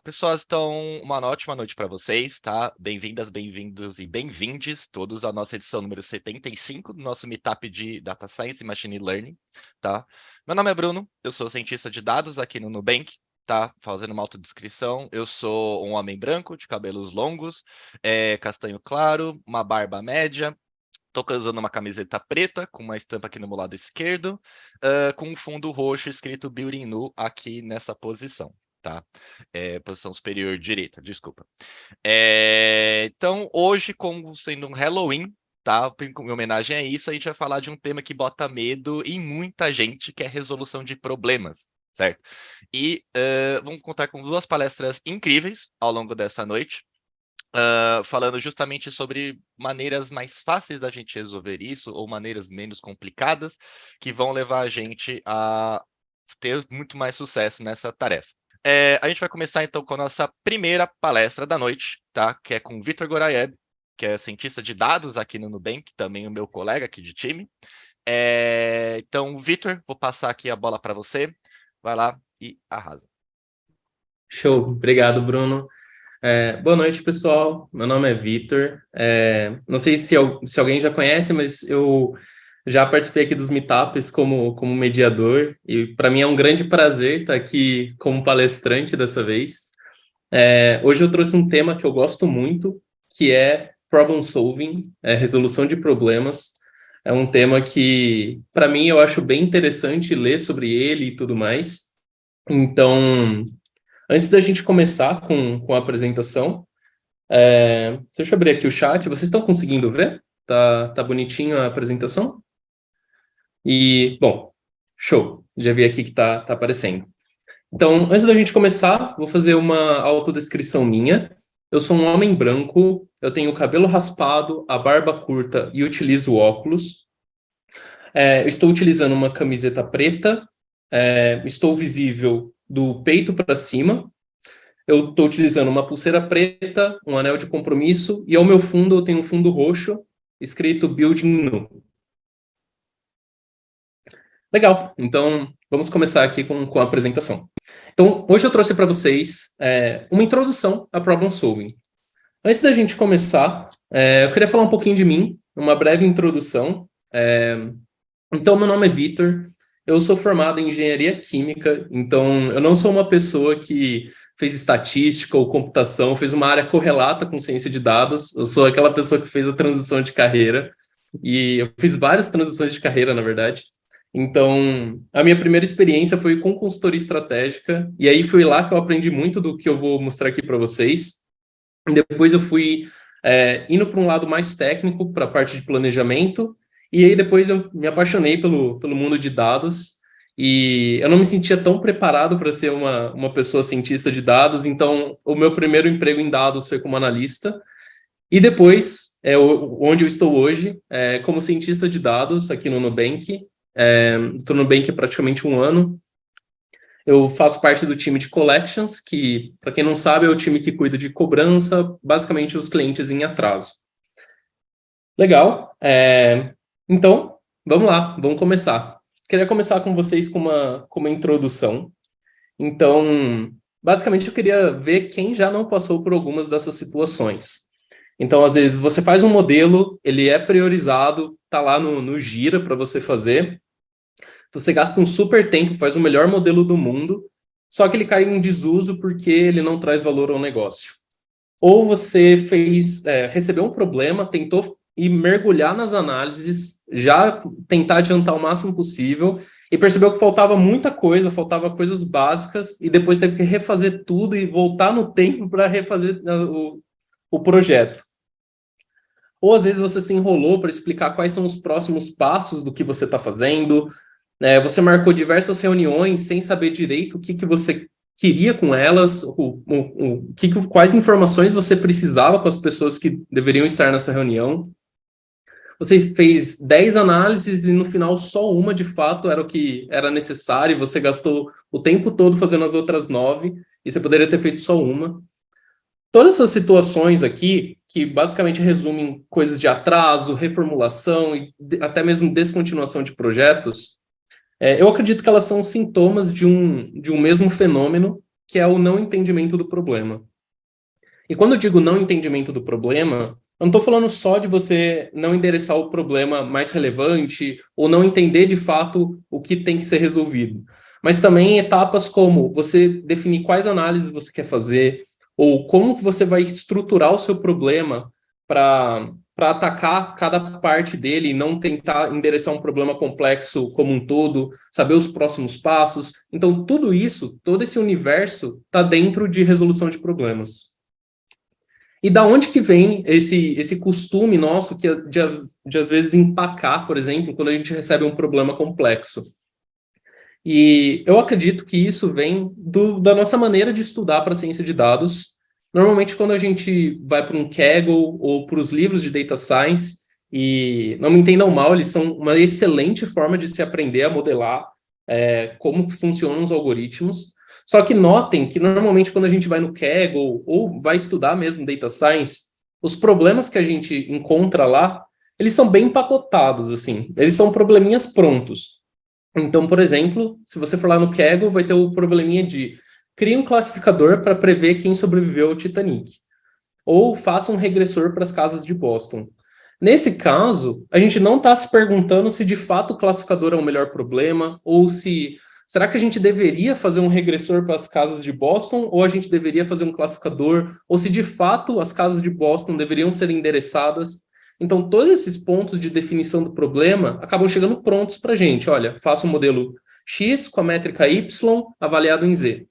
Pessoas, então, uma ótima noite para vocês, tá? Bem-vindas, bem-vindos e bem-vindes todos à nossa edição número 75 do nosso Meetup de Data Science e Machine Learning, tá? Meu nome é Bruno, eu sou cientista de dados aqui no Nubank, tá? Fazendo uma autodescrição, eu sou um homem branco, de cabelos longos, castanho claro, uma barba média, tô usando uma camiseta preta, com uma estampa aqui no meu lado esquerdo, com um fundo roxo escrito Building New aqui nessa posição, tá? Posição superior direita, desculpa. Então, hoje, como sendo um Halloween, tá? Em homenagem a isso, a gente vai falar de um tema que bota medo em muita gente, que é resolução de problemas, certo? E vamos contar com duas palestras incríveis ao longo dessa noite. Falando justamente sobre maneiras mais fáceis da gente resolver isso, ou maneiras menos complicadas, que vão levar a gente a ter muito mais sucesso nessa tarefa. A gente vai começar então com a nossa primeira palestra da noite, tá? Que é com o Vitor Goraeb, que é cientista de dados aqui no Nubank, também o meu colega aqui de time. Então, Vitor, vou passar aqui a bola para você. Vai lá e arrasa. Show, obrigado, Bruno. Boa noite, pessoal. Meu nome é Vitor. Não sei se alguém já conhece, mas eu já participei aqui dos meetups como mediador, e para mim é um grande prazer estar aqui como palestrante dessa vez. Hoje eu trouxe um tema que eu gosto muito, que é problem solving, resolução de problemas. É um tema que, para mim, eu acho bem interessante ler sobre ele e tudo mais. Então, antes da gente começar com a apresentação, deixa eu abrir aqui o chat. Vocês estão conseguindo ver? Tá bonitinho a apresentação? E, bom, show. Já vi aqui que tá aparecendo. Então, antes da gente começar, vou fazer uma autodescrição minha. Eu sou um homem branco, eu tenho o cabelo raspado, a barba curta e utilizo óculos. Eu estou utilizando uma camiseta preta, estou visível do peito para cima. Eu estou utilizando uma pulseira preta, um anel de compromisso, e ao meu fundo eu tenho um fundo roxo, escrito Building New. Legal, então vamos começar aqui com a apresentação. Então, hoje eu trouxe para vocês uma introdução a Problem Solving. Antes da gente começar, eu queria falar um pouquinho de mim, uma breve introdução. Então, meu nome é Vitor, eu sou formado em engenharia química, então eu não sou uma pessoa que fez estatística ou computação, fez uma área correlata com ciência de dados, eu sou aquela pessoa que fez a transição de carreira, e eu fiz várias transições de carreira, na verdade. Então, a minha primeira experiência foi com consultoria estratégica, e aí foi lá que eu aprendi muito do que eu vou mostrar aqui para vocês. E depois eu fui indo para um lado mais técnico, para a parte de planejamento, e aí depois eu me apaixonei pelo mundo de dados, e eu não me sentia tão preparado para ser uma pessoa cientista de dados, então o meu primeiro emprego em dados foi como analista, e depois, onde eu estou hoje, como cientista de dados aqui no Nubank. Estou no Nubank há praticamente um ano. Eu faço parte do time de Collections, que, para quem não sabe, é o time que cuida de cobrança, basicamente os clientes em atraso. Legal. Então, vamos lá, vamos começar. Queria começar com vocês com uma introdução. Então, basicamente, eu queria ver quem já não passou por algumas dessas situações. Então, às vezes, você faz um modelo, ele é priorizado, está lá no Gira para você fazer. Você gasta um super tempo, faz o melhor modelo do mundo, só que ele cai em desuso porque ele não traz valor ao negócio. Ou você recebeu um problema, tentou ir mergulhar nas análises, já tentar adiantar o máximo possível, e percebeu que faltava muita coisa, faltava coisas básicas, e depois teve que refazer tudo e voltar no tempo para refazer o projeto. Ou às vezes você se enrolou para explicar quais são os próximos passos do que você está fazendo. Você marcou diversas reuniões sem saber direito o que você queria com elas, quais informações você precisava com as pessoas que deveriam estar nessa reunião. Você fez 10 análises e no final só uma de fato era o que era necessário, e você gastou o tempo todo fazendo as outras 9, e você poderia ter feito só uma. todas essas situações aqui, que basicamente resumem coisas de atraso, reformulação e até mesmo descontinuação de projetos, eu acredito que elas são sintomas de um mesmo fenômeno, que é o não entendimento do problema. E quando eu digo não entendimento do problema, eu não estou falando só de você não endereçar o problema mais relevante ou não entender de fato o que tem que ser resolvido, mas também etapas como você definir quais análises você quer fazer ou como que você vai estruturar o seu problema para atacar cada parte dele e não tentar endereçar um problema complexo como um todo, saber os próximos passos. Então, tudo isso, todo esse universo está dentro de resolução de problemas. E da onde que vem esse costume nosso de às vezes empacar, por exemplo, quando a gente recebe um problema complexo? E eu acredito que isso vem da nossa maneira de estudar para a ciência de dados. Normalmente, quando a gente vai para um Kaggle ou para os livros de Data Science, e não me entendam mal, eles são uma excelente forma de se aprender a modelar como funcionam os algoritmos. Só que notem que, normalmente, quando a gente vai no Kaggle ou vai estudar mesmo Data Science, os problemas que a gente encontra lá, eles são bem empacotados, assim. Eles são probleminhas prontos. Então, por exemplo, se você for lá no Kaggle, vai ter o probleminha de crie um classificador para prever quem sobreviveu ao Titanic. Ou faça um regressor para as casas de Boston. Nesse caso, a gente não está se perguntando se de fato o classificador é o melhor problema, ou se será que a gente deveria fazer um regressor para as casas de Boston, ou a gente deveria fazer um classificador, ou se de fato as casas de Boston deveriam ser endereçadas. Então, todos esses pontos de definição do problema acabam chegando prontos para a gente. Olha, faça um modelo X com a métrica Y avaliado em Z.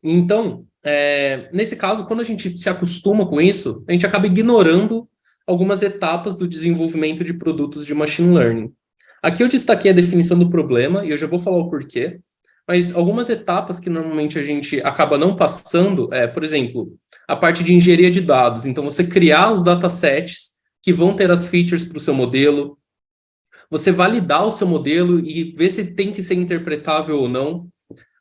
Então, nesse caso, quando a gente se acostuma com isso, a gente acaba ignorando algumas etapas do desenvolvimento de produtos de machine learning. Aqui eu destaquei a definição do problema, e eu já vou falar o porquê, mas algumas etapas que normalmente a gente acaba não passando por exemplo, a parte de engenharia de dados. Então, você criar os datasets que vão ter as features para o seu modelo, você validar o seu modelo e ver se tem que ser interpretável ou não,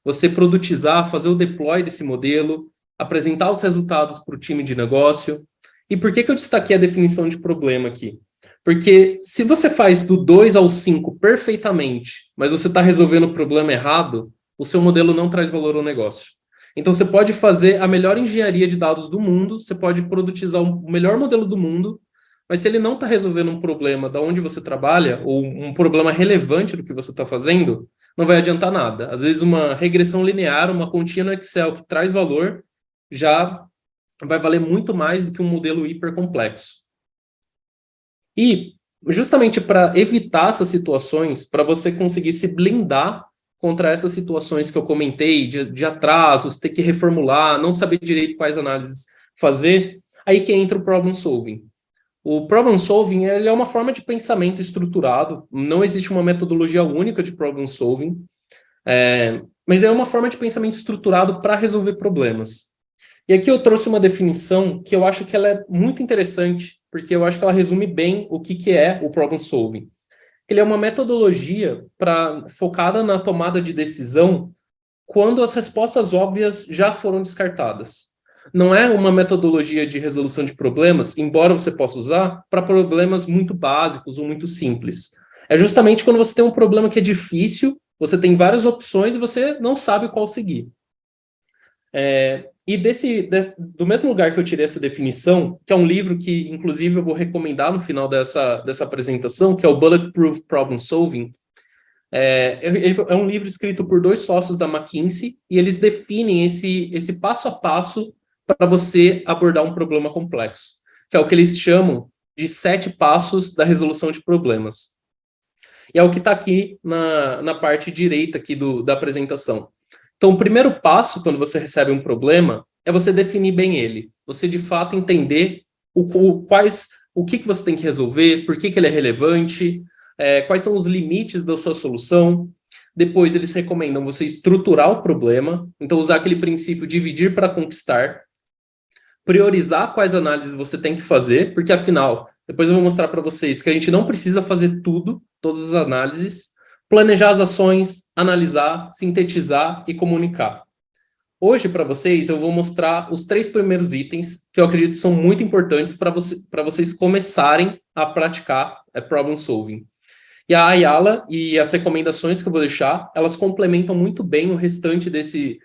você produtizar, fazer o deploy desse modelo, apresentar os resultados para o time de negócio. E por que eu destaquei a definição de problema aqui? Porque se você faz do 2 ao 5 perfeitamente, mas você está resolvendo o problema errado, o seu modelo não traz valor ao negócio. Então, você pode fazer a melhor engenharia de dados do mundo, você pode produtizar o melhor modelo do mundo, mas se ele não está resolvendo um problema da onde você trabalha, ou um problema relevante do que você está fazendo, não vai adiantar nada. Às vezes, uma regressão linear, uma continha no Excel que traz valor, já vai valer muito mais do que um modelo hipercomplexo. E, justamente para evitar essas situações, para você conseguir se blindar contra essas situações que eu comentei, de atrasos, ter que reformular, não saber direito quais análises fazer, aí que entra o problem solving. O problem solving ele é uma forma de pensamento estruturado, não existe uma metodologia única de problem solving, mas é uma forma de pensamento estruturado para resolver problemas. E aqui eu trouxe uma definição que eu acho que ela é muito interessante, porque eu acho que ela resume bem o que é o problem solving. Ele é uma metodologia focada na tomada de decisão quando as respostas óbvias já foram descartadas. Não é uma metodologia de resolução de problemas, embora você possa usar, para problemas muito básicos ou muito simples. É justamente quando você tem um problema que é difícil, você tem várias opções e você não sabe qual seguir. E do mesmo lugar que eu tirei essa definição, que é um livro que, inclusive, eu vou recomendar no final dessa apresentação, que é o Bulletproof Problem Solving. É um livro escrito por 2 sócios da McKinsey, e eles definem esse passo a passo para você abordar um problema complexo, que é o que eles chamam de 7 passos da resolução de problemas. E é o que está aqui na parte direita aqui da apresentação. Então, o primeiro passo, quando você recebe um problema, é você definir bem ele. Você, de fato, entender o que você tem que resolver, por que ele é relevante, quais são os limites da sua solução. Depois, eles recomendam você estruturar o problema, então usar aquele princípio dividir para conquistar, priorizar quais análises você tem que fazer, porque, afinal, depois eu vou mostrar para vocês que a gente não precisa fazer tudo, todas as análises, planejar as ações, analisar, sintetizar e comunicar. Hoje, para vocês, eu vou mostrar os 3 primeiros itens que eu acredito são muito importantes para vocês começarem a praticar problem solving. E a Ayala e as recomendações que eu vou deixar, elas complementam muito bem o restante desses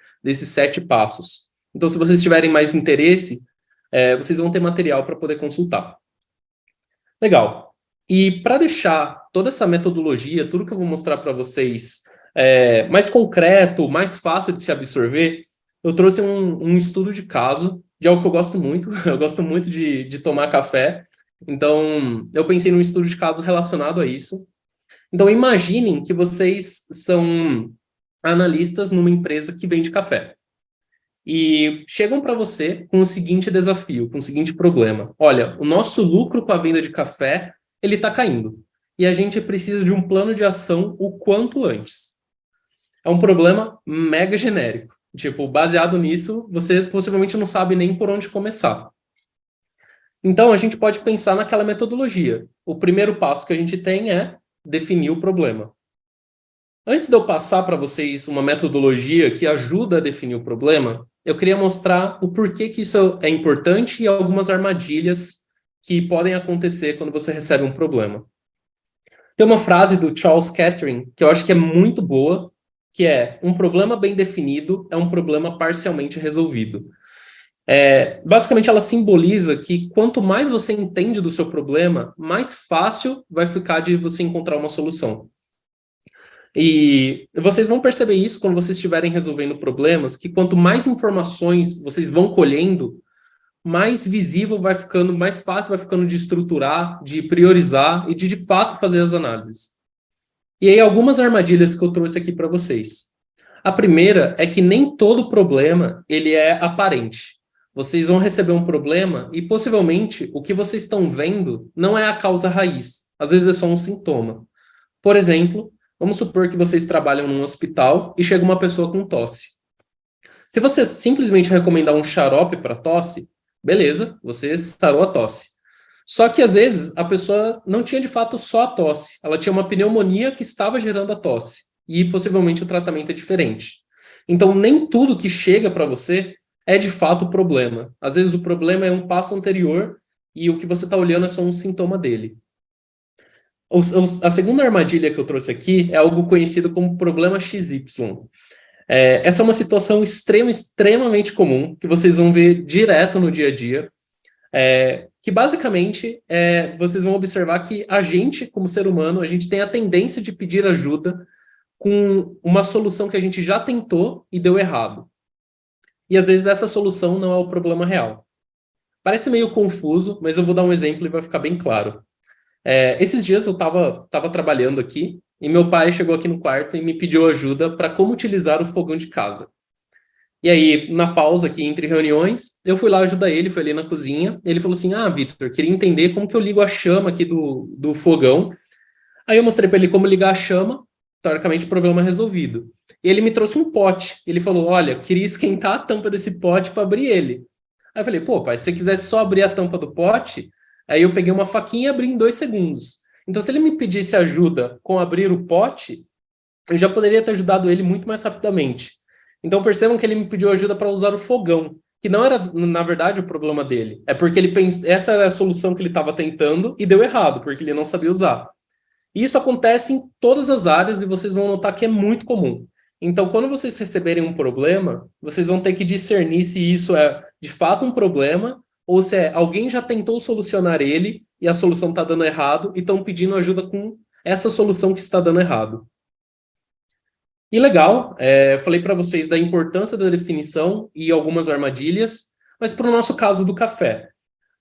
7 passos. Então, se vocês tiverem mais interesse, vocês vão ter material para poder consultar. Legal. E para deixar toda essa metodologia, tudo que eu vou mostrar para vocês mais concreto, mais fácil de se absorver, eu trouxe um estudo de caso de algo que eu gosto muito. Eu gosto muito de tomar café. Então, eu pensei num estudo de caso relacionado a isso. Então, imaginem que vocês são analistas numa empresa que vende café. E chegam para você com o seguinte desafio, com o seguinte problema. Olha, o nosso lucro com a venda de café, ele está caindo. E a gente precisa de um plano de ação o quanto antes. É um problema mega genérico. Tipo, baseado nisso, você possivelmente não sabe nem por onde começar. Então, a gente pode pensar naquela metodologia. O primeiro passo que a gente tem é definir o problema. Antes de eu passar para vocês uma metodologia que ajuda a definir o problema, eu queria mostrar o porquê que isso é importante e algumas armadilhas que podem acontecer quando você recebe um problema. Tem uma frase do Charles Kettering que eu acho que é muito boa, que é: um problema bem definido é um problema parcialmente resolvido. Basicamente, ela simboliza que quanto mais você entende do seu problema, mais fácil vai ficar de você encontrar uma solução. E vocês vão perceber isso quando vocês estiverem resolvendo problemas, que quanto mais informações vocês vão colhendo, mais visível vai ficando, mais fácil vai ficando de estruturar, de priorizar e de fato fazer as análises. E aí, algumas armadilhas que eu trouxe aqui para vocês. A primeira é que nem todo problema ele é aparente. Vocês vão receber um problema e possivelmente o que vocês estão vendo não é a causa raiz. Às vezes é só um sintoma. Por exemplo, vamos supor que vocês trabalham num hospital e chega uma pessoa com tosse. Se você simplesmente recomendar um xarope para tosse, beleza, você sarou a tosse. Só que às vezes a pessoa não tinha de fato só a tosse, ela tinha uma pneumonia que estava gerando a tosse. E possivelmente o tratamento é diferente. Então nem tudo que chega para você é de fato o problema. Às vezes o problema é um passo anterior e o que você está olhando é só um sintoma dele. A segunda armadilha que eu trouxe aqui é algo conhecido como problema XY. Essa é uma situação extremamente comum, que vocês vão ver direto no dia a dia, que basicamente vocês vão observar que a gente, como ser humano, a gente tem a tendência de pedir ajuda com uma solução que a gente já tentou e deu errado. E às vezes essa solução não é o problema real. Parece meio confuso, mas eu vou dar um exemplo e vai ficar bem claro. Esses dias eu estava trabalhando aqui e meu pai chegou aqui no quarto e me pediu ajuda para como utilizar o fogão de casa. E aí, na pausa aqui entre reuniões, eu fui lá ajudar ele, fui ali na cozinha. Ele falou assim: Vitor, queria entender como que eu ligo a chama aqui do fogão. Aí eu mostrei para ele como ligar a chama, teoricamente problema resolvido. E ele me trouxe um pote. Ele falou: olha, queria esquentar a tampa desse pote para abrir ele. Aí eu falei: pô, pai, se você quisesse só abrir a tampa do pote, aí eu peguei uma faquinha e abri em 2 segundos. Então, se ele me pedisse ajuda com abrir o pote, eu já poderia ter ajudado ele muito mais rapidamente. Então, percebam que ele me pediu ajuda para usar o fogão, que não era, na verdade, o problema dele. É porque ele essa era a solução que ele estava tentando e deu errado, porque ele não sabia usar. E isso acontece em todas as áreas e vocês vão notar que é muito comum. Então, quando vocês receberem um problema, vocês vão ter que discernir se isso é de fato um problema ou se alguém já tentou solucionar ele e a solução está dando errado e estão pedindo ajuda com essa solução que está dando errado. E legal, falei para vocês da importância da definição e algumas armadilhas, mas para o nosso caso do café,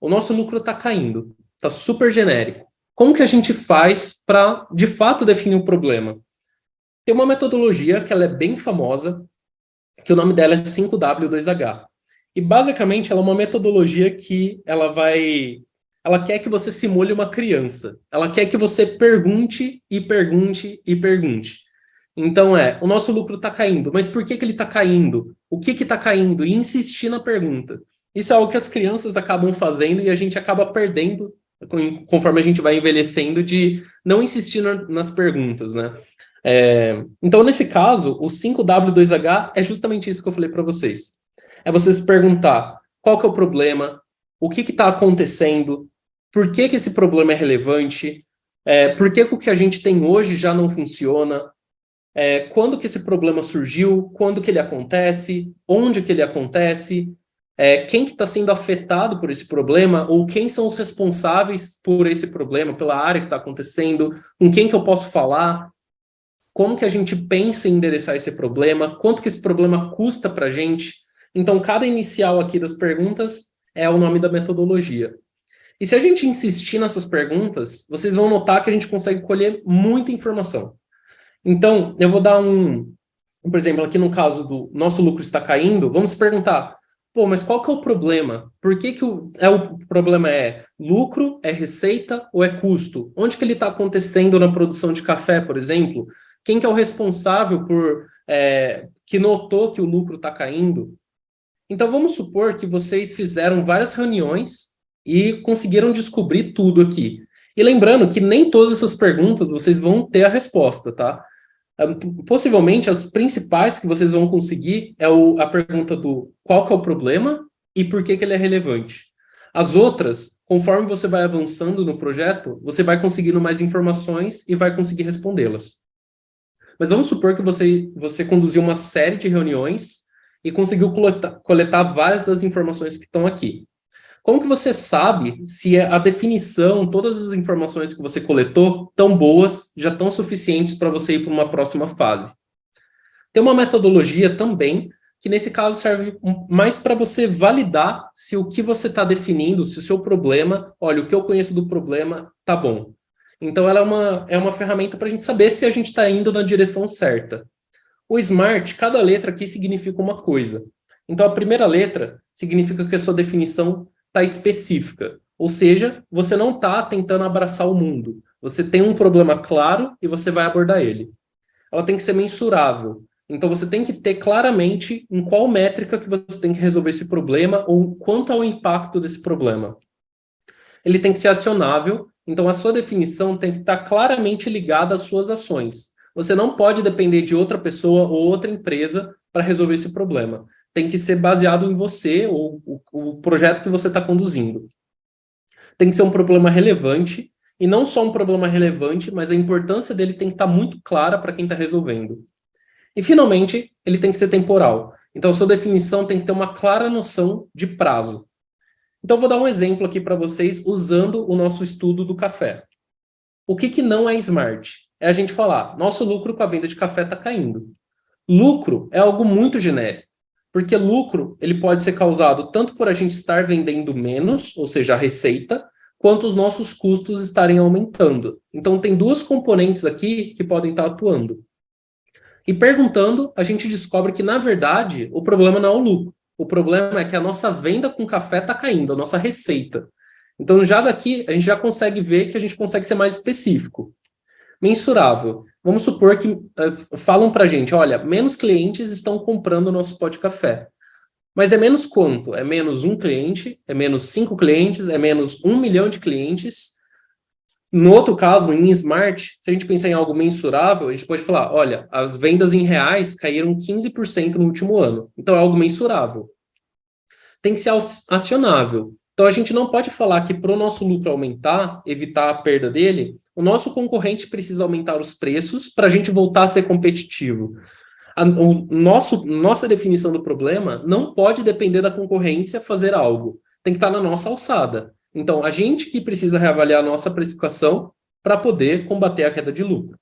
o nosso lucro está caindo, está super genérico. Como que a gente faz para, de fato, definir o problema? Tem uma metodologia que ela é bem famosa, que o nome dela é 5W2H. E, basicamente, ela é uma metodologia que ela quer que você simule uma criança. Ela quer que você pergunte e pergunte e pergunte. Então, o nosso lucro está caindo, mas por que ele está caindo? O que está caindo? E insistir na pergunta. Isso é algo que as crianças acabam fazendo e a gente acaba perdendo conforme a gente vai envelhecendo, de não insistir nas perguntas, né? Então, nesse caso, o 5W2H é justamente isso que eu falei para vocês. É você se perguntar qual que é o problema, o que está acontecendo, por que esse problema é relevante, por que o que a gente tem hoje já não funciona, quando que esse problema surgiu, quando que ele acontece, onde que ele acontece, quem que está sendo afetado por esse problema, ou quem são os responsáveis por esse problema, pela área que está acontecendo, com quem que eu posso falar, como que a gente pensa em endereçar esse problema, quanto que esse problema custa para a gente. Então, cada inicial aqui das perguntas é o nome da metodologia. E se a gente insistir nessas perguntas, vocês vão notar que a gente consegue colher muita informação. Então, eu vou dar por exemplo, aqui no caso do nosso lucro está caindo, vamos se perguntar, pô, mas qual que é o problema? Por que que o problema é lucro, é receita ou é custo? Onde que ele está acontecendo na produção de café, por exemplo? Quem que é o responsável que notou que o lucro está caindo? Então, vamos supor que vocês fizeram várias reuniões e conseguiram descobrir tudo aqui. E lembrando que nem todas essas perguntas vocês vão ter a resposta, tá? Possivelmente, as principais que vocês vão conseguir a pergunta do qual que é o problema e por que ele é relevante. As outras, conforme você vai avançando no projeto, você vai conseguindo mais informações e vai conseguir respondê-las. Mas vamos supor que você conduziu uma série de reuniões e conseguiu coletar várias das informações que estão aqui. Como que você sabe se a definição, todas as informações que você coletou, tão boas, já estão suficientes para você ir para uma próxima fase? Tem uma metodologia também, que nesse caso serve mais para você validar se o que você está definindo, se o seu problema, olha, o que eu conheço do problema tá bom. Então, ela é uma ferramenta para a gente saber se a gente está indo na direção certa. O SMART, cada letra aqui significa uma coisa. Então, a primeira letra significa que a sua definição está específica. Ou seja, você não está tentando abraçar o mundo. Você tem um problema claro e você vai abordar ele. Ela tem que ser mensurável. Então, você tem que ter claramente em qual métrica que você tem que resolver esse problema ou quanto é o impacto desse problema. Ele tem que ser acionável. Então, a sua definição tem que estar claramente ligada às suas ações. Você não pode depender de outra pessoa ou outra empresa para resolver esse problema. Tem que ser baseado em você ou o projeto que você está conduzindo. Tem que ser um problema relevante, e não só um problema relevante, mas a importância dele tem que estar muito clara para quem está resolvendo. E, finalmente, ele tem que ser temporal. Então, a sua definição tem que ter uma clara noção de prazo. Então, eu vou dar um exemplo aqui para vocês usando o nosso estudo do café. O que não é smart? É a gente falar, nosso lucro com a venda de café está caindo. Lucro é algo muito genérico, porque lucro ele pode ser causado tanto por a gente estar vendendo menos, ou seja, a receita, quanto os nossos custos estarem aumentando. Então, tem duas componentes aqui que podem estar atuando. E perguntando, a gente descobre que, na verdade, o problema não é o lucro. O problema é que a nossa venda com café está caindo, a nossa receita. Então, já daqui, a gente já consegue ver que a gente consegue ser mais específico. Mensurável. Vamos supor que falam para a gente, olha, menos clientes estão comprando o nosso pó de café. Mas é menos quanto? É menos um cliente? É menos 5 clientes? É menos 1 milhão de clientes? No outro caso, em Smart, se a gente pensar em algo mensurável, a gente pode falar, olha, as vendas em reais caíram 15% no último ano. Então, é algo mensurável. Tem que ser acionável. Então, a gente não pode falar que para o nosso lucro aumentar, evitar a perda dele, o nosso concorrente precisa aumentar os preços para a gente voltar a ser competitivo. Nossa definição do problema não pode depender da concorrência fazer algo. Tem que estar na nossa alçada. Então, a gente que precisa reavaliar a nossa precificação para poder combater a queda de lucro.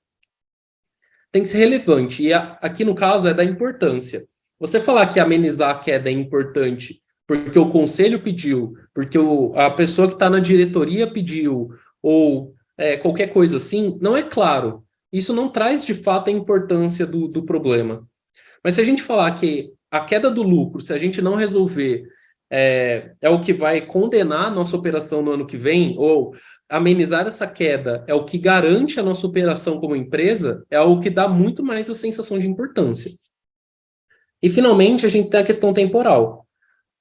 Tem que ser relevante. E aqui, no caso, é da importância. Você falar que amenizar a queda é importante porque o conselho pediu, porque a pessoa que está na diretoria pediu, ou qualquer coisa assim, não é claro. Isso não traz, de fato, a importância do problema. Mas se a gente falar que a queda do lucro, se a gente não resolver, é o que vai condenar a nossa operação no ano que vem, ou amenizar essa queda é o que garante a nossa operação como empresa, é algo que dá muito mais a sensação de importância. E, finalmente, a gente tem a questão temporal.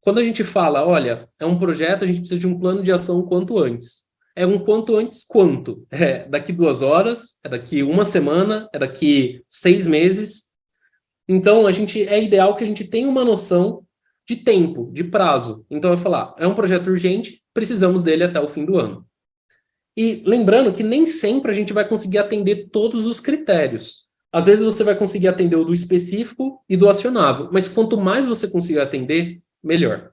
Quando a gente fala, olha, é um projeto, a gente precisa de um plano de ação o quanto antes. é um quanto antes quanto. É daqui 2 horas, é daqui 1 semana, é daqui 6 meses. Então, é ideal que a gente tenha uma noção de tempo, de prazo. Então, eu vou falar, é um projeto urgente, precisamos dele até o fim do ano. E lembrando que nem sempre a gente vai conseguir atender todos os critérios. Às vezes você vai conseguir atender o do específico e do acionável, mas quanto mais você conseguir atender, melhor.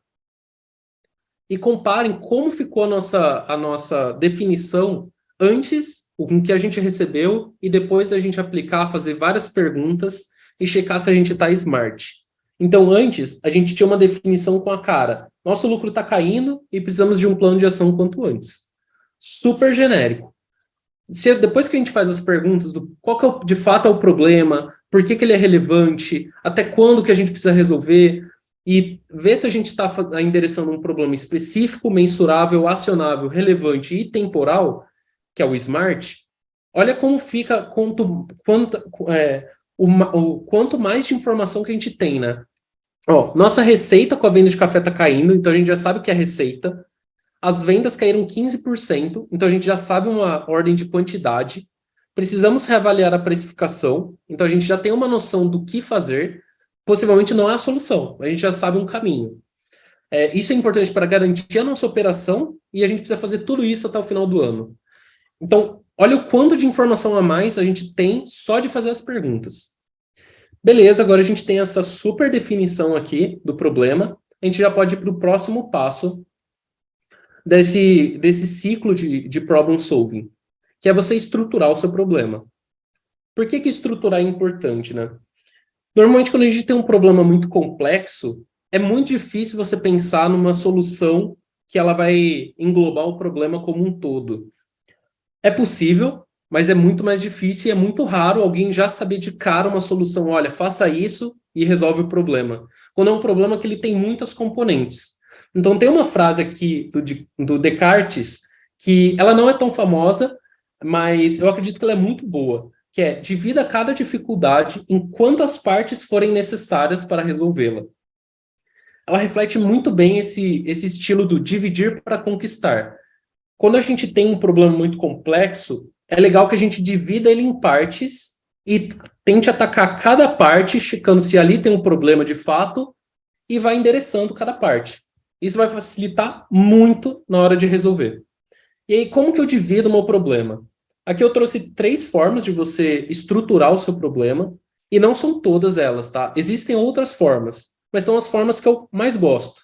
E comparem como ficou a nossa definição antes, com o que a gente recebeu, e depois da gente aplicar, fazer várias perguntas e checar se a gente está smart. Então, antes, a gente tinha uma definição com a cara. Nosso lucro está caindo e precisamos de um plano de ação quanto antes. Super genérico. Depois que a gente faz as perguntas do qual que de fato é o problema, por que ele é relevante, até quando que a gente precisa resolver, e ver se a gente está endereçando um problema específico, mensurável, acionável, relevante e temporal, que é o SMART, olha como fica quanto mais de informação que a gente tem, né? Ó, nossa receita com a venda de café está caindo, então a gente já sabe o que é receita. As vendas caíram 15%, então a gente já sabe uma ordem de quantidade. Precisamos reavaliar a precificação, então a gente já tem uma noção do que fazer. Possivelmente não é a solução, a gente já sabe um caminho. Isso é importante para garantir a nossa operação e a gente precisa fazer tudo isso até o final do ano. Então, olha o quanto de informação a mais a gente tem só de fazer as perguntas. Beleza, agora a gente tem essa super definição aqui do problema. A gente já pode ir para o próximo passo desse ciclo de problem solving, que é você estruturar o seu problema. Por que estruturar é importante, né? Normalmente, quando a gente tem um problema muito complexo, é muito difícil você pensar numa solução que ela vai englobar o problema como um todo. É possível, mas é muito mais difícil e é muito raro alguém já saber de cara uma solução. Olha, faça isso e resolve o problema. Quando é um problema que ele tem muitas componentes. Então, tem uma frase aqui do Descartes que ela não é tão famosa, mas eu acredito que ela é muito boa, que é: divida cada dificuldade em quantas partes forem necessárias para resolvê-la. Ela reflete muito bem esse estilo do dividir para conquistar. Quando a gente tem um problema muito complexo, é legal que a gente divida ele em partes e tente atacar cada parte, checando se ali tem um problema de fato, e vai endereçando cada parte. Isso vai facilitar muito na hora de resolver. E aí, como que eu divido o meu problema? Aqui eu trouxe 3 formas de você estruturar o seu problema, e não são todas elas, tá? Existem outras formas, mas são as formas que eu mais gosto.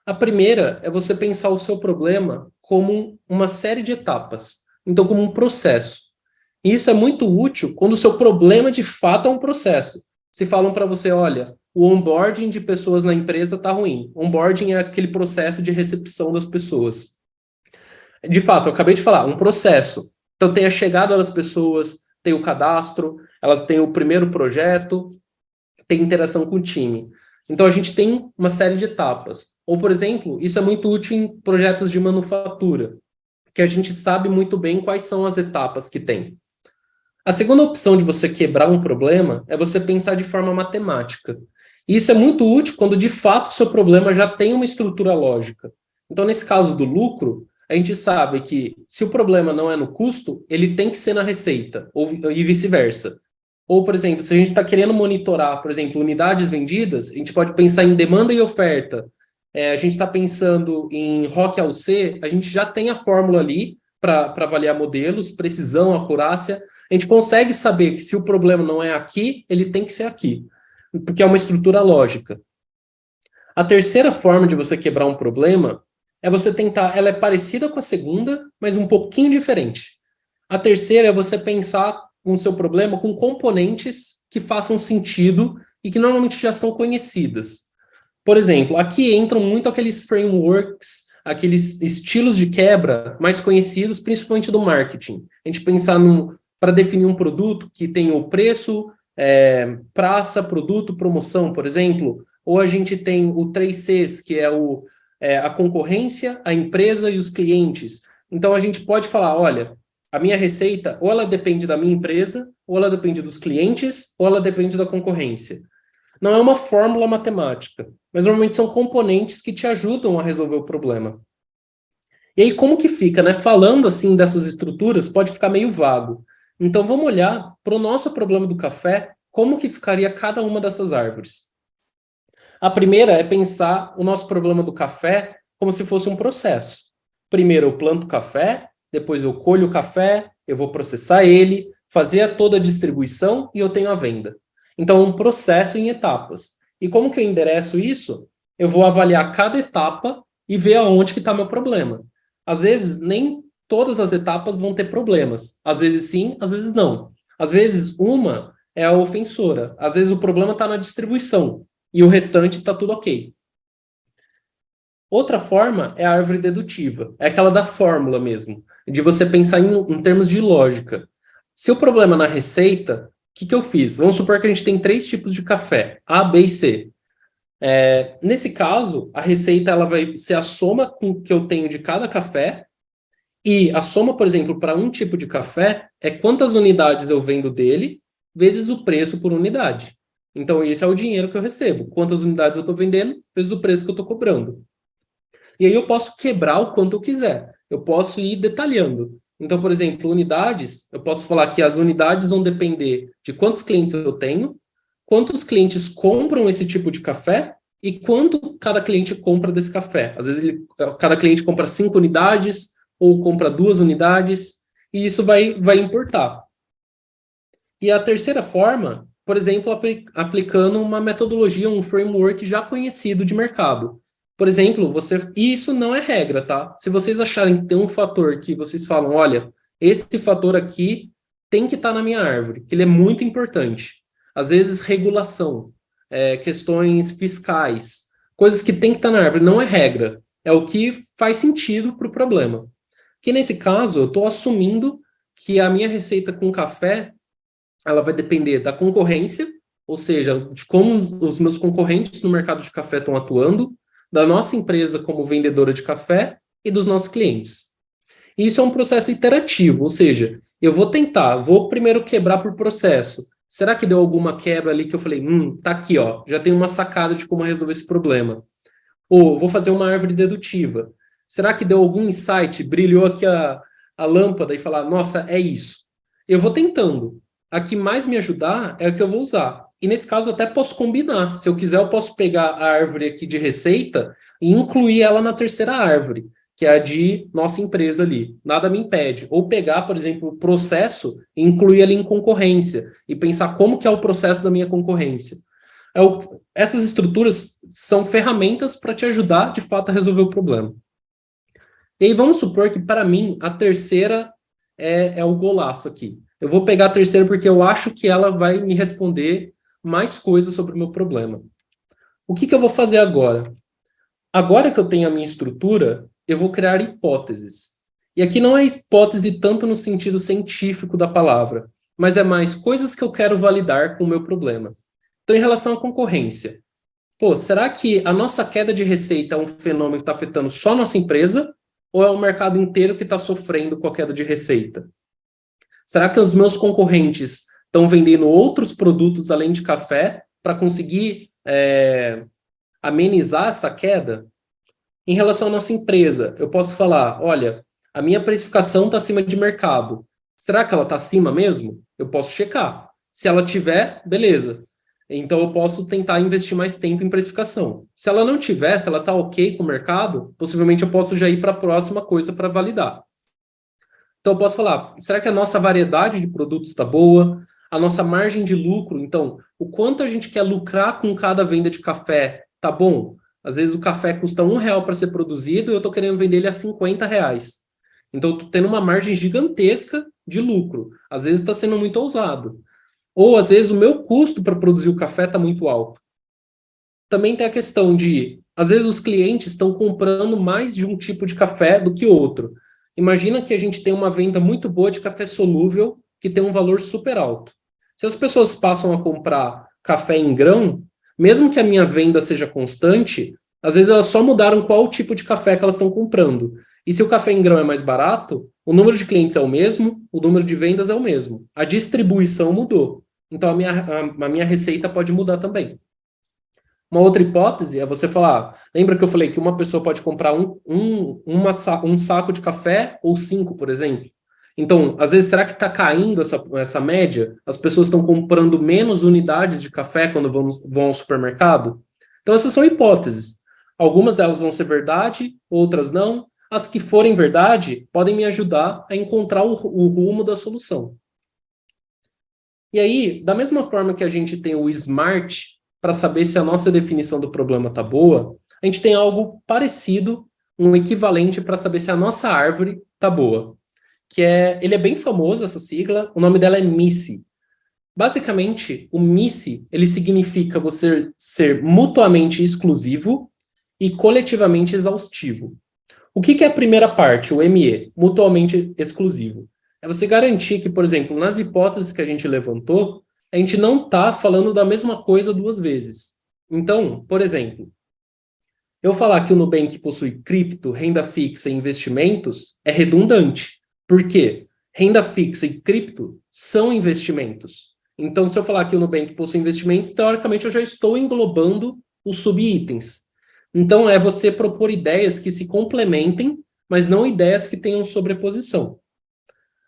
A primeira é você pensar o seu problema como uma série de etapas, então como um processo. E isso é muito útil quando o seu problema de fato é um processo. Se falam para você, olha, o onboarding de pessoas na empresa está ruim. Onboarding é aquele processo de recepção das pessoas. De fato, eu acabei de falar, um processo. Então tem a chegada das pessoas, tem o cadastro, elas têm o primeiro projeto, tem interação com o time. Então a gente tem uma série de etapas. Ou, por exemplo, isso é muito útil em projetos de manufatura, que a gente sabe muito bem quais são as etapas que tem. A segunda opção de você quebrar um problema é você pensar de forma matemática. E isso é muito útil quando, de fato, o seu problema já tem uma estrutura lógica. Então, nesse caso do lucro, a gente sabe que se o problema não é no custo, ele tem que ser na receita, e vice-versa. Ou, por exemplo, se a gente está querendo monitorar, por exemplo, unidades vendidas, a gente pode pensar em demanda e oferta. A gente está pensando em ROC-LC, a gente já tem a fórmula ali para avaliar modelos, precisão, acurácia. A gente consegue saber que se o problema não é aqui, ele tem que ser aqui, porque é uma estrutura lógica. A terceira forma de você quebrar um problema é você tentar, ela é parecida com a segunda, mas um pouquinho diferente. A terceira é você pensar o seu problema com componentes que façam sentido e que normalmente já são conhecidas. Por exemplo, aqui entram muito aqueles frameworks, aqueles estilos de quebra mais conhecidos, principalmente do marketing. A gente pensar para definir um produto que tem o preço, praça, produto, promoção, por exemplo. Ou a gente tem o 3Cs, que é a concorrência, a empresa e os clientes. Então, a gente pode falar, olha, a minha receita, ou ela depende da minha empresa, ou ela depende dos clientes, ou ela depende da concorrência. Não é uma fórmula matemática, mas normalmente são componentes que te ajudam a resolver o problema. E aí, como que fica, né? Falando assim dessas estruturas, pode ficar meio vago. Então, vamos olhar para o nosso problema do café, como que ficaria cada uma dessas árvores. A primeira é pensar o nosso problema do café como se fosse um processo. Primeiro eu planto café, depois eu colho o café, eu vou processar ele, fazer toda a distribuição e eu tenho a venda. Então, é um processo em etapas. E como que eu endereço isso? Eu vou avaliar cada etapa e ver aonde que está meu problema. Às vezes, nem todas as etapas vão ter problemas. Às vezes sim, às vezes não. Às vezes, uma é a ofensora. Às vezes, o problema está na distribuição e o restante está tudo ok. Outra forma é a árvore dedutiva, é aquela da fórmula mesmo, de você pensar em termos de lógica. Se o problema é na receita, o que eu fiz? Vamos supor que a gente tem 3 tipos de café, A, B e C. Nesse caso, a receita ela vai ser a soma que eu tenho de cada café, e a soma, por exemplo, para um tipo de café é quantas unidades eu vendo dele, vezes o preço por unidade. Então, esse é o dinheiro que eu recebo. Quantas unidades eu estou vendendo, vezes o preço que eu estou cobrando. E aí eu posso quebrar o quanto eu quiser. Eu posso ir detalhando. Então, por exemplo, unidades, eu posso falar que as unidades vão depender de quantos clientes eu tenho, quantos clientes compram esse tipo de café e quanto cada cliente compra desse café. Às vezes, cada cliente compra 5 unidades ou compra 2 unidades, e isso vai importar. E a terceira forma, por exemplo, aplicando uma metodologia, um framework já conhecido de mercado. Por exemplo, e isso não é regra, tá? Se vocês acharem que tem um fator que vocês falam, olha, esse fator aqui tem que estar na minha árvore, que ele é muito importante. Às vezes, regulação, questões fiscais, coisas que tem que estar na árvore, não é regra. É o que faz sentido para o problema. Que nesse caso, eu estou assumindo que a minha receita com café ela vai depender da concorrência, ou seja, de como os meus concorrentes no mercado de café estão atuando, da nossa empresa como vendedora de café e dos nossos clientes. E isso é um processo iterativo, ou seja, eu vou primeiro quebrar por processo. Será que deu alguma quebra ali que eu falei, tá aqui, ó, já tem uma sacada de como resolver esse problema. Ou vou fazer uma árvore dedutiva. Será que deu algum insight, brilhou aqui a lâmpada e falar, nossa, é isso. Eu vou tentando. A que mais me ajudar é a que eu vou usar. E nesse caso eu até posso combinar. Se eu quiser, eu posso pegar a árvore aqui de receita e incluir ela na terceira árvore, que é a de nossa empresa ali. Nada me impede. Ou pegar, por exemplo, o processo e incluir ali em concorrência e pensar como que é o processo da minha concorrência. Essas estruturas são ferramentas para te ajudar, de fato, a resolver o problema. E aí vamos supor que, para mim, a terceira é o golaço aqui. Eu vou pegar a terceira porque eu acho que ela vai me responder mais coisas sobre o meu problema. O que eu vou fazer agora? Agora que eu tenho a minha estrutura, eu vou criar hipóteses. E aqui não é hipótese tanto no sentido científico da palavra, mas é mais coisas que eu quero validar com o meu problema. Então, em relação à concorrência, será que a nossa queda de receita é um fenômeno que está afetando só a nossa empresa ou é o mercado inteiro que está sofrendo com a queda de receita? Será que os meus concorrentes estão vendendo outros produtos além de café para conseguir amenizar essa queda? Em relação à nossa empresa, eu posso falar, olha, a minha precificação está acima de mercado. Será que ela está acima mesmo? Eu posso checar. Se ela tiver, beleza. Então eu posso tentar investir mais tempo em precificação. Se ela não tiver, se ela está ok com o mercado, possivelmente eu posso já ir para a próxima coisa para validar. Então eu posso falar, será que a nossa variedade de produtos está boa? A nossa margem de lucro, então, o quanto a gente quer lucrar com cada venda de café, tá bom? Às vezes o café custa R$1 para ser produzido e eu estou querendo vender ele a R$50. Então eu estou tendo uma margem gigantesca de lucro. Às vezes está sendo muito ousado. Ou às vezes o meu custo para produzir o café está muito alto. Também tem a questão de, às vezes os clientes estão comprando mais de um tipo de café do que outro. Imagina que a gente tem uma venda muito boa de café solúvel que tem um valor super alto. Se as pessoas passam a comprar café em grão, mesmo que a minha venda seja constante, às vezes elas só mudaram qual tipo de café que elas estão comprando. E se o café em grão é mais barato, o número de clientes é o mesmo, o número de vendas é o mesmo. A distribuição mudou. Então a minha receita pode mudar também. Uma outra hipótese é você falar, lembra que eu falei que uma pessoa pode comprar um saco de café ou 5, por exemplo? Então, às vezes, será que está caindo essa média? As pessoas estão comprando menos unidades de café quando vão ao supermercado? Então, essas são hipóteses. Algumas delas vão ser verdade, outras não. As que forem verdade podem me ajudar a encontrar o rumo da solução. E aí, da mesma forma que a gente tem o SMART para saber se a nossa definição do problema está boa, a gente tem algo parecido, um equivalente para saber se a nossa árvore está boa. Ele é bem famoso, essa sigla, o nome dela é MISSE. Basicamente, o MISSE, ele significa você ser mutuamente exclusivo e coletivamente exaustivo. O que é a primeira parte, o ME, mutuamente exclusivo? É você garantir que, por exemplo, nas hipóteses que a gente levantou, a gente não está falando da mesma coisa duas vezes. Então, por exemplo, eu falar que o Nubank possui cripto, renda fixa e investimentos é redundante. Por quê? Renda fixa e cripto são investimentos. Então, se eu falar que o Nubank possui investimentos, teoricamente eu já estou englobando os subitens. Então, é você propor ideias que se complementem, mas não ideias que tenham sobreposição.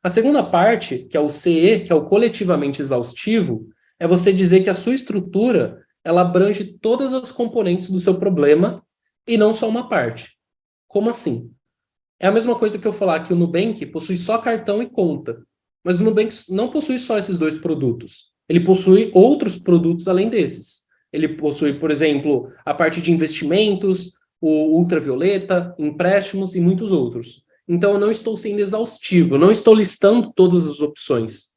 A segunda parte, que é o CE, que é o coletivamente exaustivo, é você dizer que a sua estrutura ela abrange todas as componentes do seu problema e não só uma parte. Como assim? É a mesma coisa que eu falar que o Nubank possui só cartão e conta, mas o Nubank não possui só esses dois produtos. Ele possui outros produtos além desses. Ele possui, por exemplo, a parte de investimentos, o ultravioleta, empréstimos e muitos outros. Então, eu não estou sendo exaustivo, eu não estou listando todas as opções.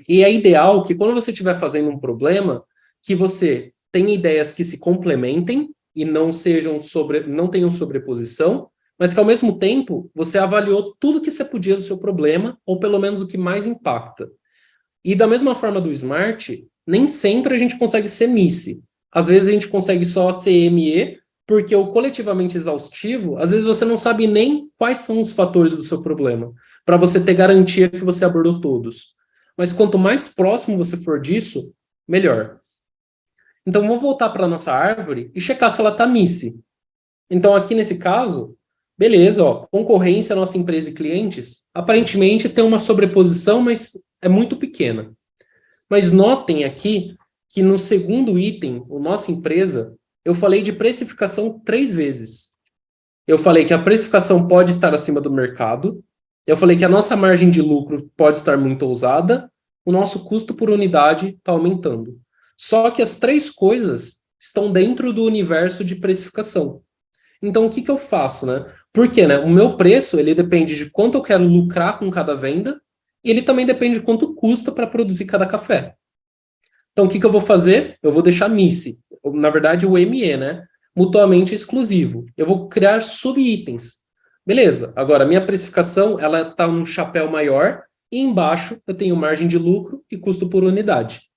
E é ideal que, quando você estiver fazendo um problema, que você tenha ideias que se complementem e não tenham sobreposição, mas que, ao mesmo tempo, você avaliou tudo que você podia do seu problema, ou pelo menos o que mais impacta. E da mesma forma do Smart, nem sempre a gente consegue ser MISSE. Às vezes a gente consegue só CME, porque o coletivamente exaustivo, às vezes você não sabe nem quais são os fatores do seu problema, para você ter garantia que você abordou todos. Mas quanto mais próximo você for disso, melhor. Então vamos voltar para a nossa árvore e checar se ela está MISSE. Então aqui nesse caso, beleza, ó, concorrência, nossa empresa e clientes, aparentemente tem uma sobreposição, mas é muito pequena. Mas notem aqui que no segundo item, o nossa empresa, eu falei de precificação 3 vezes. Eu falei que a precificação pode estar acima do mercado, eu falei que a nossa margem de lucro pode estar muito ousada, o nosso custo por unidade está aumentando. Só que as 3 coisas estão dentro do universo de precificação. Então, o que eu faço, né? Porque, né, o meu preço, ele depende de quanto eu quero lucrar com cada venda, e ele também depende de quanto custa para produzir cada café. Então, o que eu vou fazer? Eu vou deixar MISSE, na verdade, o ME, né? Mutuamente exclusivo. Eu vou criar subitens. Beleza, agora, minha precificação, ela está num chapéu maior, e embaixo eu tenho margem de lucro e custo por unidade.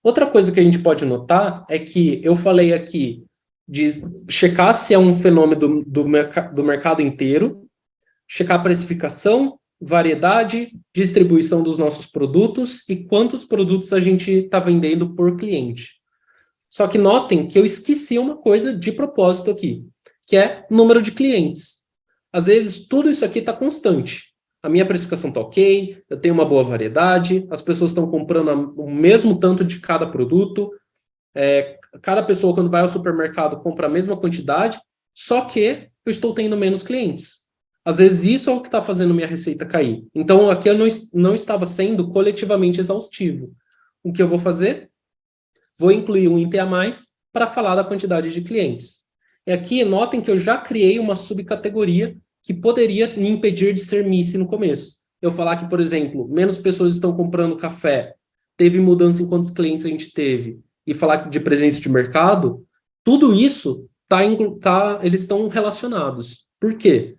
Outra coisa que a gente pode notar é que eu falei aqui de checar se é um fenômeno do mercado inteiro, checar a precificação, variedade, distribuição dos nossos produtos e quantos produtos a gente está vendendo por cliente. Só que notem que eu esqueci uma coisa de propósito aqui, que é número de clientes. Às vezes, tudo isso aqui está constante. A minha precificação está ok, eu tenho uma boa variedade, as pessoas estão comprando o mesmo tanto de cada produto, cada pessoa, quando vai ao supermercado, compra a mesma quantidade, só que eu estou tendo menos clientes. Às vezes, isso é o que está fazendo minha receita cair. Então, aqui eu não estava sendo coletivamente exaustivo. O que eu vou fazer? Vou incluir um item a mais para falar da quantidade de clientes. E aqui, notem que eu já criei uma subcategoria que poderia me impedir de ser MISSE no começo. Eu falar que, por exemplo, menos pessoas estão comprando café, teve mudança em quantos clientes a gente teve, e falar de presença de mercado, tudo isso eles estão relacionados. Por quê?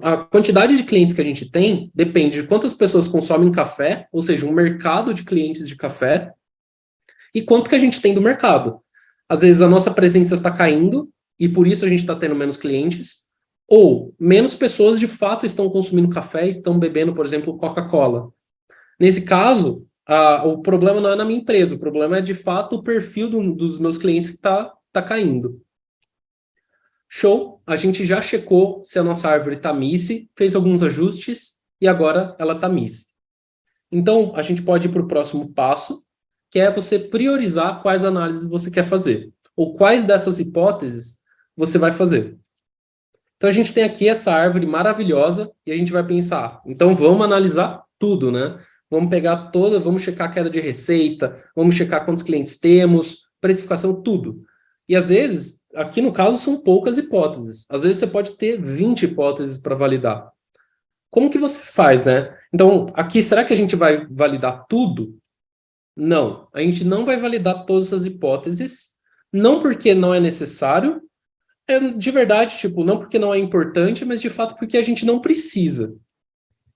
A quantidade de clientes que a gente tem depende de quantas pessoas consomem café, ou seja, um mercado de clientes de café, e quanto que a gente tem do mercado. Às vezes a nossa presença está caindo, e por isso a gente está tendo menos clientes, ou menos pessoas de fato estão consumindo café e estão bebendo, por exemplo, Coca-Cola. Nesse caso, o problema não é na minha empresa, o problema é de fato o perfil dos meus clientes que tá caindo. Show, a gente já checou se a nossa árvore está miss, fez alguns ajustes e agora ela está miss. Então, a gente pode ir para o próximo passo, que é você priorizar quais análises você quer fazer, ou quais dessas hipóteses você vai fazer. Então, a gente tem aqui essa árvore maravilhosa e a gente vai pensar, então vamos analisar tudo, né? Vamos pegar vamos checar a queda de receita, vamos checar quantos clientes temos, precificação, tudo. E às vezes, aqui no caso, são poucas hipóteses. Às vezes você pode ter 20 hipóteses para validar. Como que você faz, né? Então, aqui, será que a gente vai validar tudo? Não, a gente não vai validar todas as hipóteses, não porque não é necessário, de verdade, tipo, não porque não é importante, mas de fato porque a gente não precisa.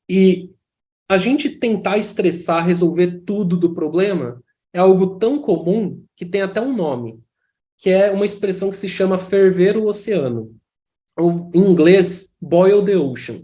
E a gente tentar estressar, resolver tudo do problema é algo tão comum que tem até um nome, que é uma expressão que se chama ferver o oceano. Ou, em inglês, boil the ocean.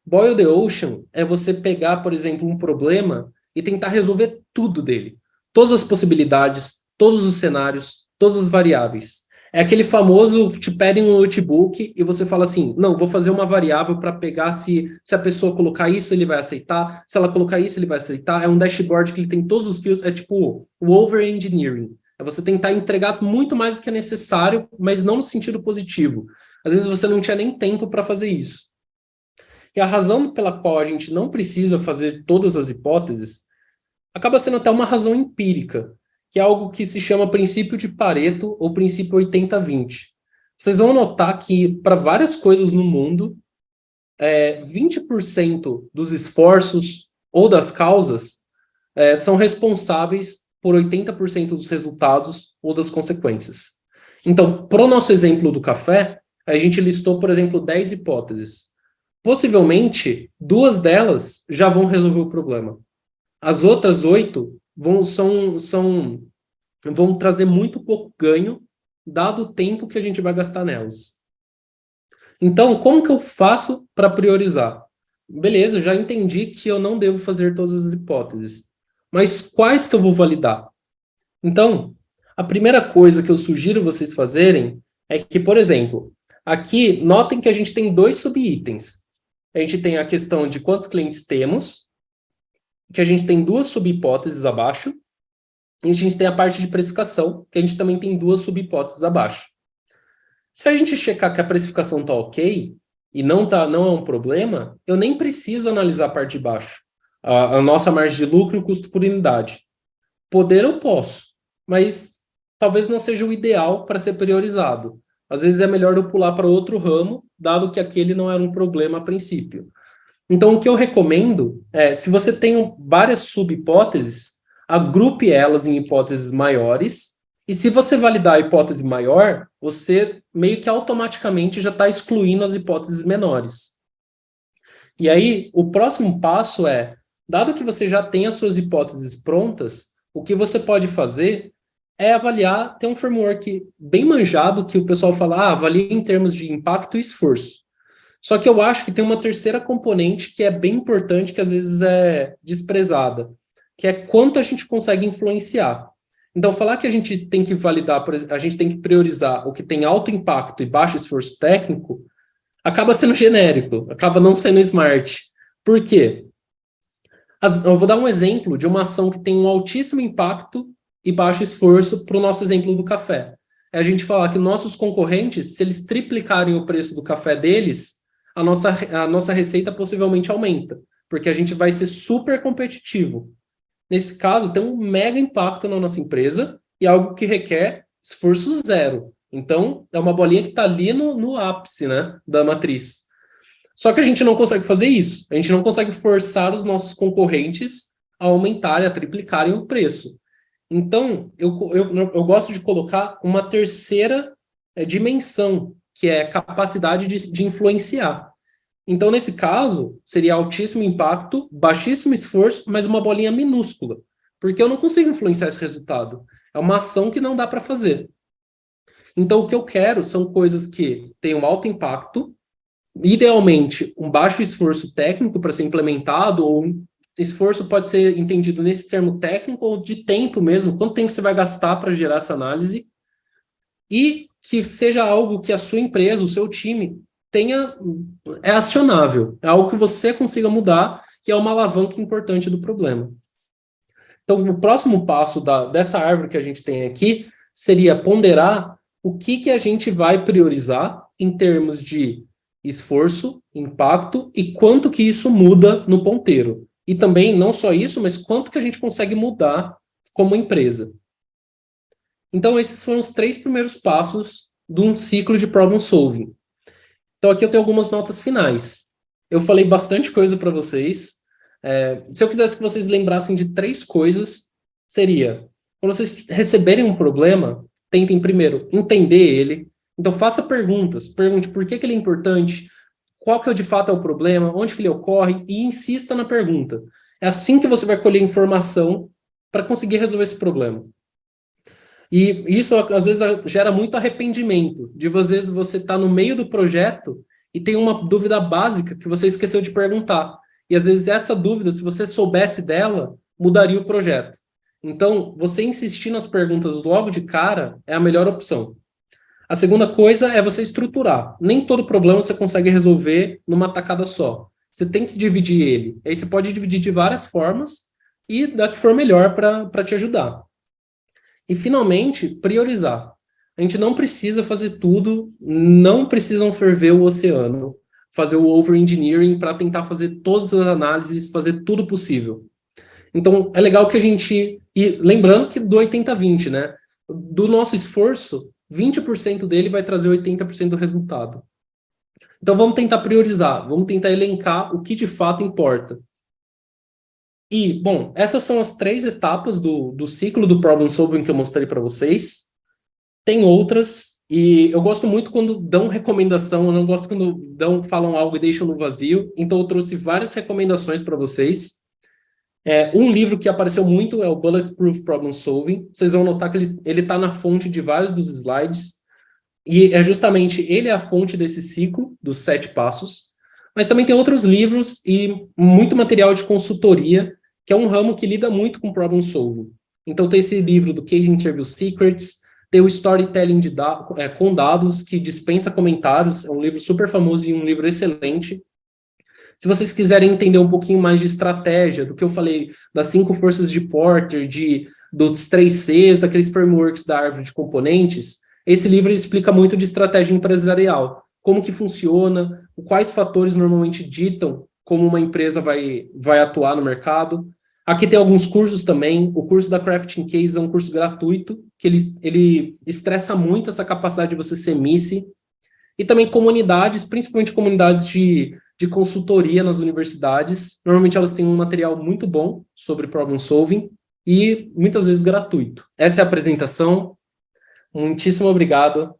Boil the ocean é você pegar, por exemplo, um problema e tentar resolver tudo dele. Todas as possibilidades, todos os cenários, todas as variáveis. É aquele famoso, te pedem um notebook e você fala assim, não, vou fazer uma variável para pegar se a pessoa colocar isso, ele vai aceitar, se ela colocar isso, ele vai aceitar. É um dashboard que ele tem todos os fios, é tipo o over-engineering. É você tentar entregar muito mais do que é necessário, mas não no sentido positivo. Às vezes você não tinha nem tempo para fazer isso. E a razão pela qual a gente não precisa fazer todas as hipóteses acaba sendo até uma razão empírica, que é algo que se chama princípio de Pareto ou princípio 80-20. Vocês vão notar que, para várias coisas no mundo, 20% dos esforços ou das causas são responsáveis por 80% dos resultados ou das consequências. Então, para o nosso exemplo do café, a gente listou, por exemplo, 10 hipóteses. Possivelmente, 2 delas já vão resolver o problema. As outras 8 vão trazer muito pouco ganho, dado o tempo que a gente vai gastar nelas. Então, como que eu faço para priorizar? Beleza, já entendi que eu não devo fazer todas as hipóteses. Mas quais que eu vou validar? Então, a primeira coisa que eu sugiro vocês fazerem é que, por exemplo, aqui, notem que a gente tem 2 subitens. A gente tem a questão de quantos clientes temos, que a gente tem 2 subhipóteses abaixo, e a gente tem a parte de precificação, que a gente também tem 2 subhipóteses abaixo. Se a gente checar que a precificação está ok, e não é um problema, eu nem preciso analisar a parte de baixo. A nossa margem de lucro e o custo por unidade. Poder eu posso, mas talvez não seja o ideal para ser priorizado. Às vezes é melhor eu pular para outro ramo, dado que aquele não era um problema a princípio. Então, o que eu recomendo é, se você tem várias subhipóteses, agrupe elas em hipóteses maiores, e se você validar a hipótese maior, você meio que automaticamente já está excluindo as hipóteses menores. E aí, o próximo passo é, dado que você já tem as suas hipóteses prontas, o que você pode fazer é avaliar, tem um framework bem manjado que o pessoal fala, avalia em termos de impacto e esforço. Só que eu acho que tem uma terceira componente que é bem importante, que às vezes é desprezada, que é quanto a gente consegue influenciar. Então, falar que a gente tem que validar, a gente tem que priorizar o que tem alto impacto e baixo esforço técnico, acaba sendo genérico, acaba não sendo smart. Por quê? Eu vou dar um exemplo de uma ação que tem um altíssimo impacto e baixo esforço para o nosso exemplo do café. É a gente falar que nossos concorrentes, se eles triplicarem o preço do café deles, a nossa receita possivelmente aumenta, porque a gente vai ser super competitivo. Nesse caso, tem um mega impacto na nossa empresa e algo que requer esforço zero. Então, é uma bolinha que está ali no ápice, né, da matriz. Só que a gente não consegue fazer isso. A gente não consegue forçar os nossos concorrentes a aumentarem, a triplicarem o preço. Então, eu gosto de colocar uma terceira dimensão, que é capacidade de influenciar. Então, nesse caso, seria altíssimo impacto, baixíssimo esforço, mas uma bolinha minúscula, porque eu não consigo influenciar esse resultado. É uma ação que não dá para fazer. Então, o que eu quero são coisas que tenham alto impacto, idealmente um baixo esforço técnico para ser implementado, ou esforço pode ser entendido nesse termo técnico ou de tempo mesmo, quanto tempo você vai gastar para gerar essa análise, e que seja algo que a sua empresa, o seu time, é acionável, é algo que você consiga mudar, que é uma alavanca importante do problema. Então, o próximo passo dessa árvore que a gente tem aqui seria ponderar o que a gente vai priorizar em termos de esforço, impacto e quanto que isso muda no ponteiro. E também, não só isso, mas quanto que a gente consegue mudar como empresa. Então, esses foram os 3 primeiros passos de um ciclo de problem solving. Então, aqui eu tenho algumas notas finais. Eu falei bastante coisa para vocês. Se eu quisesse que vocês lembrassem de 3 coisas, seria, quando vocês receberem um problema, tentem primeiro entender ele. Então, faça perguntas. Pergunte por que ele é importante, qual que de fato é o problema, onde que ele ocorre, e insista na pergunta. É assim que você vai colher informação para conseguir resolver esse problema. E isso, às vezes, gera muito arrependimento, de às vezes você está no meio do projeto e tem uma dúvida básica que você esqueceu de perguntar. E às vezes essa dúvida, se você soubesse dela, mudaria o projeto. Então, você insistir nas perguntas logo de cara é a melhor opção. A segunda coisa é você estruturar. Nem todo problema você consegue resolver numa tacada só. Você tem que dividir ele. Aí você pode dividir de várias formas e da que for melhor para te ajudar. E, finalmente, priorizar. A gente não precisa fazer tudo, não precisam ferver o oceano, fazer o over-engineering para tentar fazer todas as análises, fazer tudo possível. Então, é legal que a gente... E lembrando que do 80-20, né? Do nosso esforço, 20% dele vai trazer 80% do resultado. Então, vamos tentar priorizar, vamos tentar elencar o que de fato importa. E, bom, essas são as 3 etapas do ciclo do problem solving que eu mostrei para vocês. Tem outras, e eu gosto muito quando dão recomendação, eu não gosto quando falam algo e deixam no vazio, então eu trouxe várias recomendações para vocês. Um livro que apareceu muito é o Bulletproof Problem Solving. Vocês vão notar que ele está na fonte de vários dos slides, e é justamente ele é a fonte desse ciclo, dos 7 passos. Mas também tem outros livros e muito material de consultoria, que é um ramo que lida muito com problem solving. Então tem esse livro do Case Interview Secrets, tem o Storytelling com dados, que dispensa comentários, é um livro super famoso e um livro excelente. Se vocês quiserem entender um pouquinho mais de estratégia, do que eu falei, das 5 forças de Porter, dos 3 Cs, daqueles frameworks da árvore de componentes, esse livro explica muito de estratégia empresarial, como que funciona, quais fatores normalmente ditam como uma empresa vai atuar no mercado. Aqui tem alguns cursos também. O curso da Crafting Case é um curso gratuito, que ele estressa muito essa capacidade de você ser MICE. E também comunidades, principalmente comunidades de consultoria nas universidades. Normalmente elas têm um material muito bom sobre problem solving e muitas vezes gratuito. Essa é a apresentação. Muitíssimo obrigado.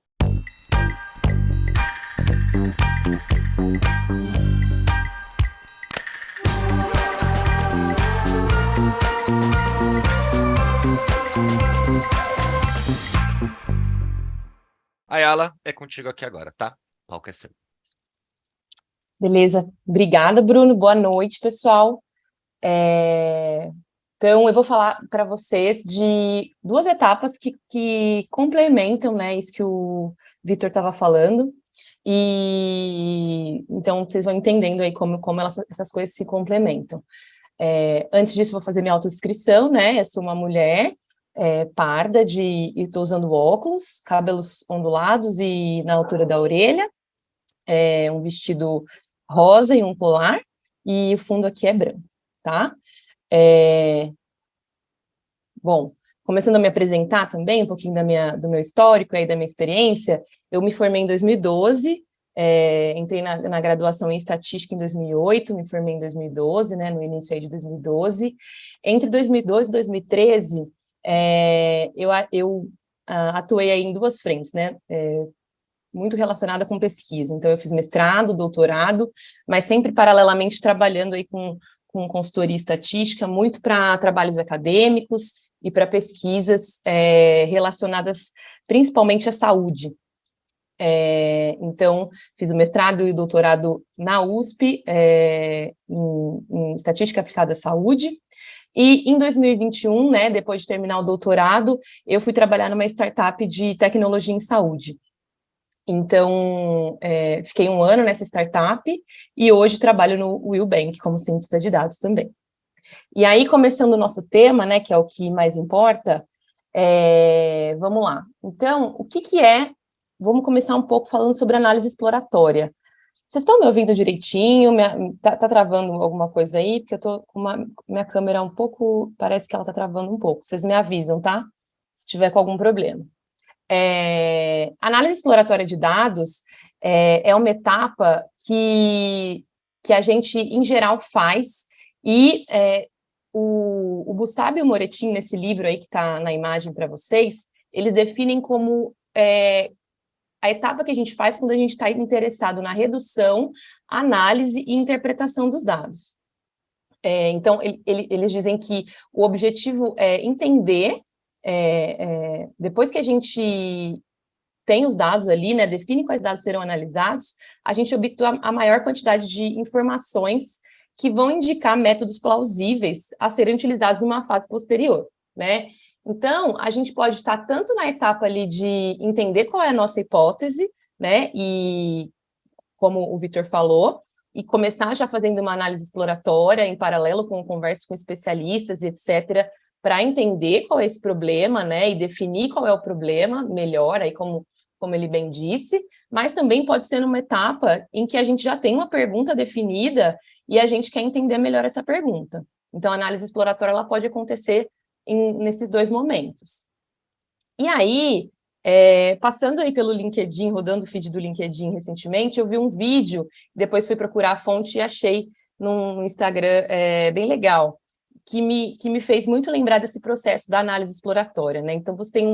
Ayala, é contigo aqui agora, tá? O palco é seu. Beleza. Obrigada, Bruno. Boa noite, pessoal. Então, eu vou falar para vocês de 2 etapas que complementam, né, isso que o Vitor estava falando. E então vocês vão entendendo aí como essas coisas se complementam. Antes disso, vou fazer minha autodescrição, né? Eu sou uma mulher parda e estou usando óculos, cabelos ondulados e na altura da orelha, um vestido rosa e um colar, e o fundo aqui é branco, tá? Bom, começando a me apresentar também, um pouquinho do meu histórico e da minha experiência, eu me formei em 2012, entrei na graduação em Estatística em 2008, me formei em 2012, né, no início aí de 2012. Entre 2012 e 2013, eu atuei aí em 2 frentes, né, muito relacionada com pesquisa. Então, eu fiz mestrado, doutorado, mas sempre paralelamente trabalhando aí com consultoria estatística, muito para trabalhos acadêmicos e para pesquisas relacionadas principalmente à saúde. Então, fiz o mestrado e o doutorado na USP, em Estatística Aplicada à Saúde, e em 2021, né, depois de terminar o doutorado, eu fui trabalhar numa startup de tecnologia em saúde. Então, fiquei um ano nessa startup e hoje trabalho no Will Bank como cientista de dados também. E aí, começando o nosso tema, né, que é o que mais importa, vamos lá. Então, o que é... Vamos começar um pouco falando sobre análise exploratória. Vocês estão me ouvindo direitinho? Tá travando alguma coisa aí? Porque eu tô com minha câmera um pouco... Parece que ela tá travando um pouco. Vocês me avisam, tá? Se tiver com algum problema. Análise exploratória de dados é uma etapa que a gente, em geral, faz, e o Bussab e o Moretin, nesse livro aí que está na imagem para vocês, eles definem como a etapa que a gente faz quando a gente está interessado na redução, análise e interpretação dos dados. Então, eles dizem que o objetivo é entender, depois que a gente tem os dados ali, né, define quais dados serão analisados, a gente obtém a maior quantidade de informações que vão indicar métodos plausíveis a serem utilizados numa fase posterior, né? Então, a gente pode estar tanto na etapa ali de entender qual é a nossa hipótese, né, e como o Vitor falou, e começar já fazendo uma análise exploratória em paralelo com conversas com especialistas e etc., para entender qual é esse problema, né, e definir qual é o problema melhor, aí como ele bem disse, mas também pode ser numa etapa em que a gente já tem uma pergunta definida e a gente quer entender melhor essa pergunta. Então, a análise exploratória ela pode acontecer nesses dois momentos. E aí, passando aí pelo LinkedIn, rodando o feed do LinkedIn recentemente, eu vi um vídeo, depois fui procurar a fonte e achei no Instagram bem legal, que me fez muito lembrar desse processo da análise exploratória, né? Então, você tem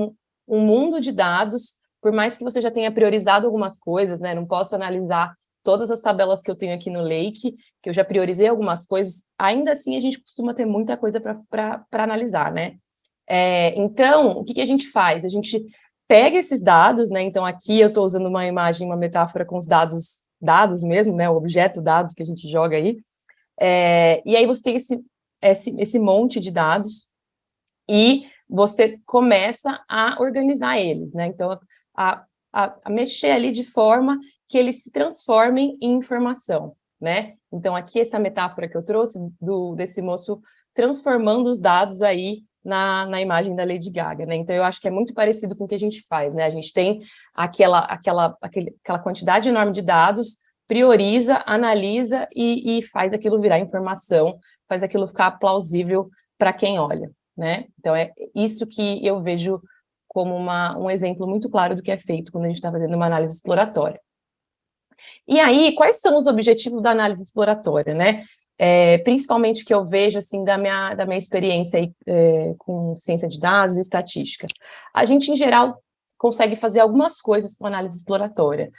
um mundo de dados, por mais que você já tenha priorizado algumas coisas, né? Não posso analisar todas as tabelas que eu tenho aqui no Lake, que eu já priorizei algumas coisas, ainda assim a gente costuma ter muita coisa para analisar, né? Então, o que a gente faz? A gente pega esses dados, né? Então, aqui eu estou usando uma imagem, uma metáfora com os dados mesmo, né? O objeto dados que a gente joga aí. E aí você tem esse monte de dados e você começa a organizar eles, né? Então, a mexer ali de forma que eles se transformem em informação, né? Então, aqui essa metáfora que eu trouxe desse moço transformando os dados aí na imagem da Lady Gaga, né? Então, eu acho que é muito parecido com o que a gente faz, né? A gente tem aquela quantidade enorme de dados, prioriza, analisa e faz aquilo virar informação, faz aquilo ficar plausível para quem olha, né? Então, é isso que eu vejo como um exemplo muito claro do que é feito quando a gente está fazendo uma análise exploratória. E aí, quais são os objetivos da análise exploratória, né? Principalmente que eu vejo, assim, da minha experiência aí, com ciência de dados e estatística. A gente, em geral, consegue fazer algumas coisas com análise exploratória.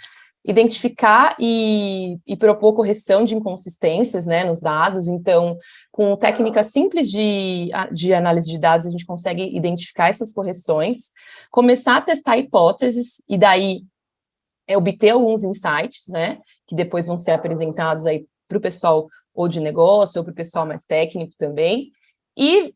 Identificar e propor correção de inconsistências, né, nos dados. Então, com técnicas simples de análise de dados, a gente consegue identificar essas correções, começar a testar hipóteses, e daí obter alguns insights, né, que depois vão ser apresentados aí para o pessoal ou de negócio, ou para o pessoal mais técnico também. E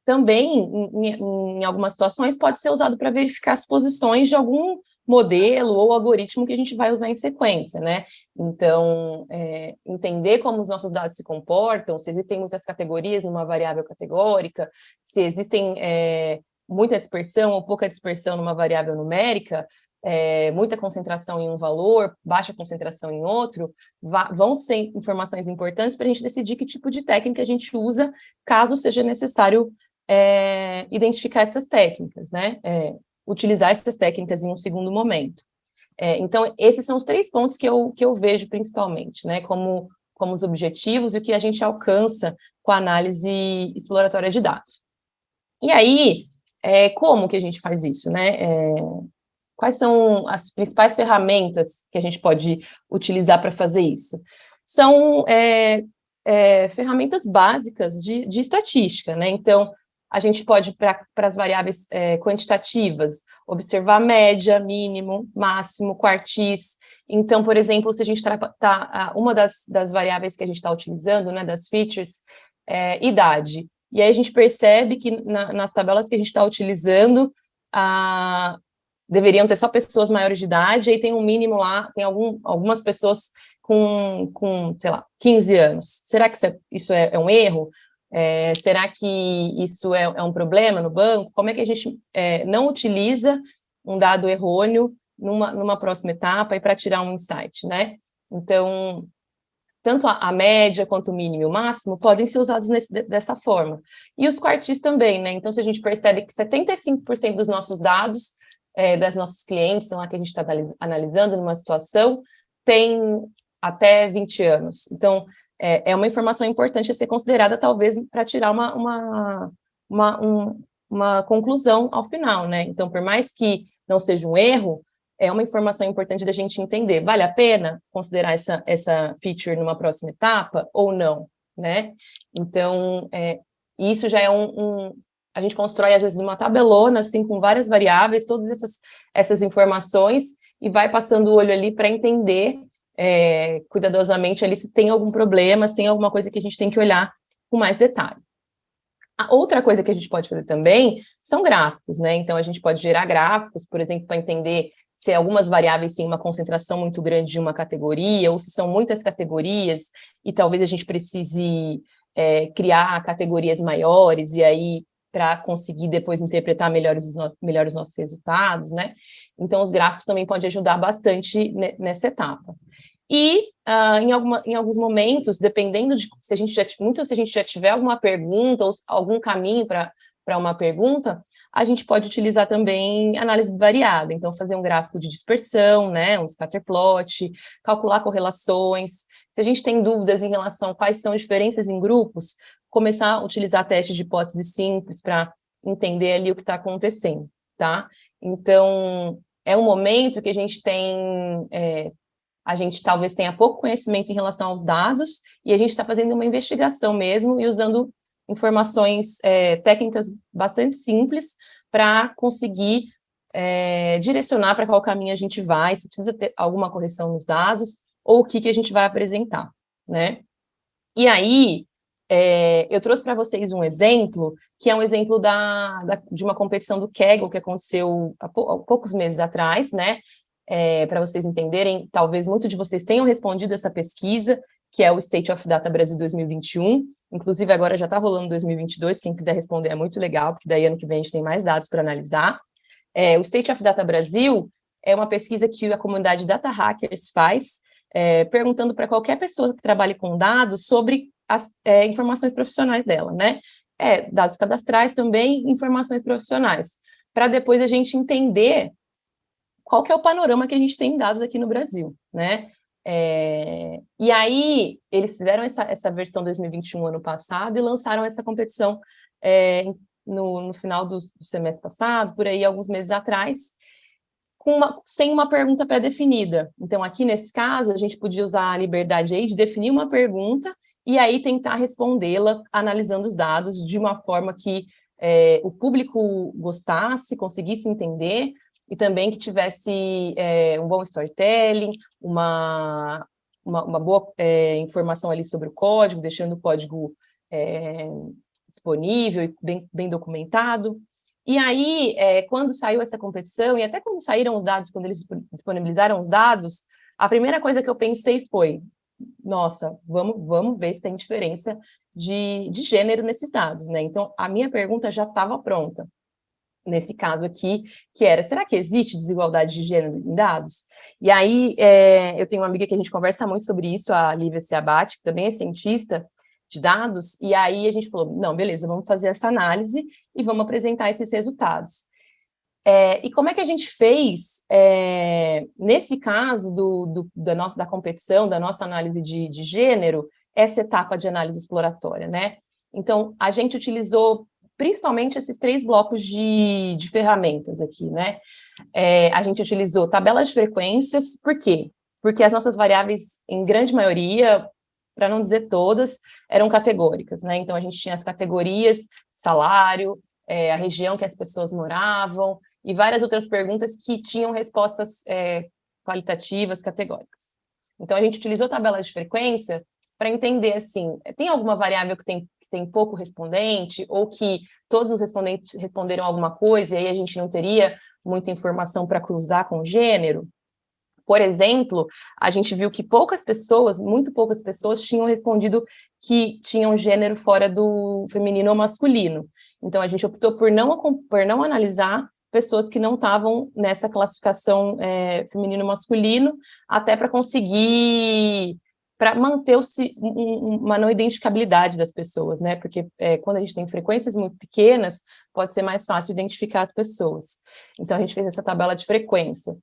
também, em algumas situações, pode ser usado para verificar as posições de algum modelo ou algoritmo que a gente vai usar em sequência, né? Então, entender como os nossos dados se comportam, se existem muitas categorias numa variável categórica, se existem muita dispersão ou pouca dispersão numa variável numérica, muita concentração em um valor, baixa concentração em outro, vão ser informações importantes para a gente decidir que tipo de técnica a gente usa, caso seja necessário identificar essas técnicas, né? Utilizar essas técnicas em um segundo momento. Então, esses são os 3 pontos que eu vejo principalmente, né? Como os objetivos e o que a gente alcança com a análise exploratória de dados. E aí, como que a gente faz isso, né? Quais são as principais ferramentas que a gente pode utilizar para fazer isso? São ferramentas básicas de estatística, né? Então, A gente pode, para as variáveis quantitativas, observar média, mínimo, máximo, quartis. Então, por exemplo, se a gente uma das variáveis que a gente está utilizando, né, das features, é idade. E aí a gente percebe que nas tabelas que a gente está utilizando, deveriam ter só pessoas maiores de idade, e aí tem um mínimo lá, tem algumas pessoas com, sei lá, 15 anos. Será que isso é um erro? Será que isso é um problema no banco? Como é que a gente não utiliza um dado errôneo numa próxima etapa e para tirar um insight, né? Então, tanto a média quanto o mínimo e o máximo podem ser usados dessa forma. E os quartis também, né? Então, se a gente percebe que 75% dos nossos dados, das nossos clientes, são a que a gente está analisando numa situação, tem até 20 anos. Então, é uma informação importante a ser considerada, talvez, para tirar uma conclusão ao final, né? Então, por mais que não seja um erro, é uma informação importante da gente entender. Vale a pena considerar essa feature numa próxima etapa ou não, né? Então, isso já é a gente constrói, às vezes, uma tabelona, assim, com várias variáveis, todas essas informações, e vai passando o olho ali para entender cuidadosamente ali se tem algum problema, se tem alguma coisa que a gente tem que olhar com mais detalhe. A outra coisa que a gente pode fazer também são gráficos, né? Então, a gente pode gerar gráficos, por exemplo, para entender se algumas variáveis têm uma concentração muito grande de uma categoria, ou se são muitas categorias, e talvez a gente precise criar categorias maiores, e aí para conseguir depois interpretar melhor os nossos resultados, né? Então, os gráficos também podem ajudar bastante nessa etapa. E, em alguns momentos, dependendo de se a gente já tiver alguma pergunta ou algum caminho para uma pergunta, a gente pode utilizar também análise variada. Então, fazer um gráfico de dispersão, né, um scatterplot, calcular correlações. Se a gente tem dúvidas em relação a quais são as diferenças em grupos, começar a utilizar testes de hipótese simples para entender ali o que está acontecendo, tá? Então, é um momento que a gente tem... a gente talvez tenha pouco conhecimento em relação aos dados, e a gente está fazendo uma investigação mesmo e usando informações técnicas bastante simples para conseguir direcionar para qual caminho a gente vai, se precisa ter alguma correção nos dados, ou o que a gente vai apresentar, né? E aí, eu trouxe para vocês um exemplo, que é um exemplo de uma competição do Kaggle, que aconteceu há poucos meses atrás, né? Para vocês entenderem, talvez muitos de vocês tenham respondido essa pesquisa, que é o State of Data Brasil 2021, inclusive agora já está rolando 2022, quem quiser responder é muito legal, porque daí ano que vem a gente tem mais dados para analisar. O State of Data Brasil é uma pesquisa que a comunidade Data Hackers faz, perguntando para qualquer pessoa que trabalhe com dados sobre as informações profissionais dela, né? Dados cadastrais também, informações profissionais, para depois a gente entender qual que é o panorama que a gente tem em dados aqui no Brasil, né? E aí, eles fizeram essa versão 2021 ano passado e lançaram essa competição no final do semestre passado, por aí, alguns meses atrás, sem uma pergunta pré-definida. Então, aqui nesse caso, a gente podia usar a liberdade aí de definir uma pergunta e aí tentar respondê-la analisando os dados de uma forma que o público gostasse, conseguisse entender, e também que tivesse um bom storytelling, uma boa informação ali sobre o código, deixando o código disponível e bem documentado. E aí, quando saiu essa competição, e até quando saíram os dados, quando eles disponibilizaram os dados, a primeira coisa que eu pensei foi, nossa, vamos ver se tem diferença de gênero nesses dados, né? Então, a minha pergunta já estava pronta. Nesse caso aqui, que era, será que existe desigualdade de gênero em dados? E aí, eu tenho uma amiga que a gente conversa muito sobre isso, a Lívia Ciabatti, que também é cientista de dados, e aí a gente falou, não, beleza, vamos fazer essa análise e vamos apresentar esses resultados. E como é que a gente fez, nesse caso da competição, da nossa análise de gênero, essa etapa de análise exploratória, né? Então, a gente utilizou principalmente esses 3 blocos de ferramentas aqui, né? A gente utilizou tabelas de frequências, por quê? Porque as nossas variáveis, em grande maioria, para não dizer todas, eram categóricas, né? Então, a gente tinha as categorias, salário, a região que as pessoas moravam, e várias outras perguntas que tinham respostas qualitativas, categóricas. Então, a gente utilizou tabela de frequência para entender, assim, tem alguma variável que tem pouco respondente, ou que todos os respondentes responderam alguma coisa, e aí a gente não teria muita informação para cruzar com o gênero? Por exemplo, a gente viu que poucas pessoas, muito poucas pessoas, tinham respondido que tinham gênero fora do feminino ou masculino. Então, a gente optou por não analisar pessoas que não estavam nessa classificação feminino-masculino, até para conseguir, para manter uma não identificabilidade das pessoas, né? Porque quando a gente tem frequências muito pequenas, pode ser mais fácil identificar as pessoas. Então, a gente fez essa tabela de frequência.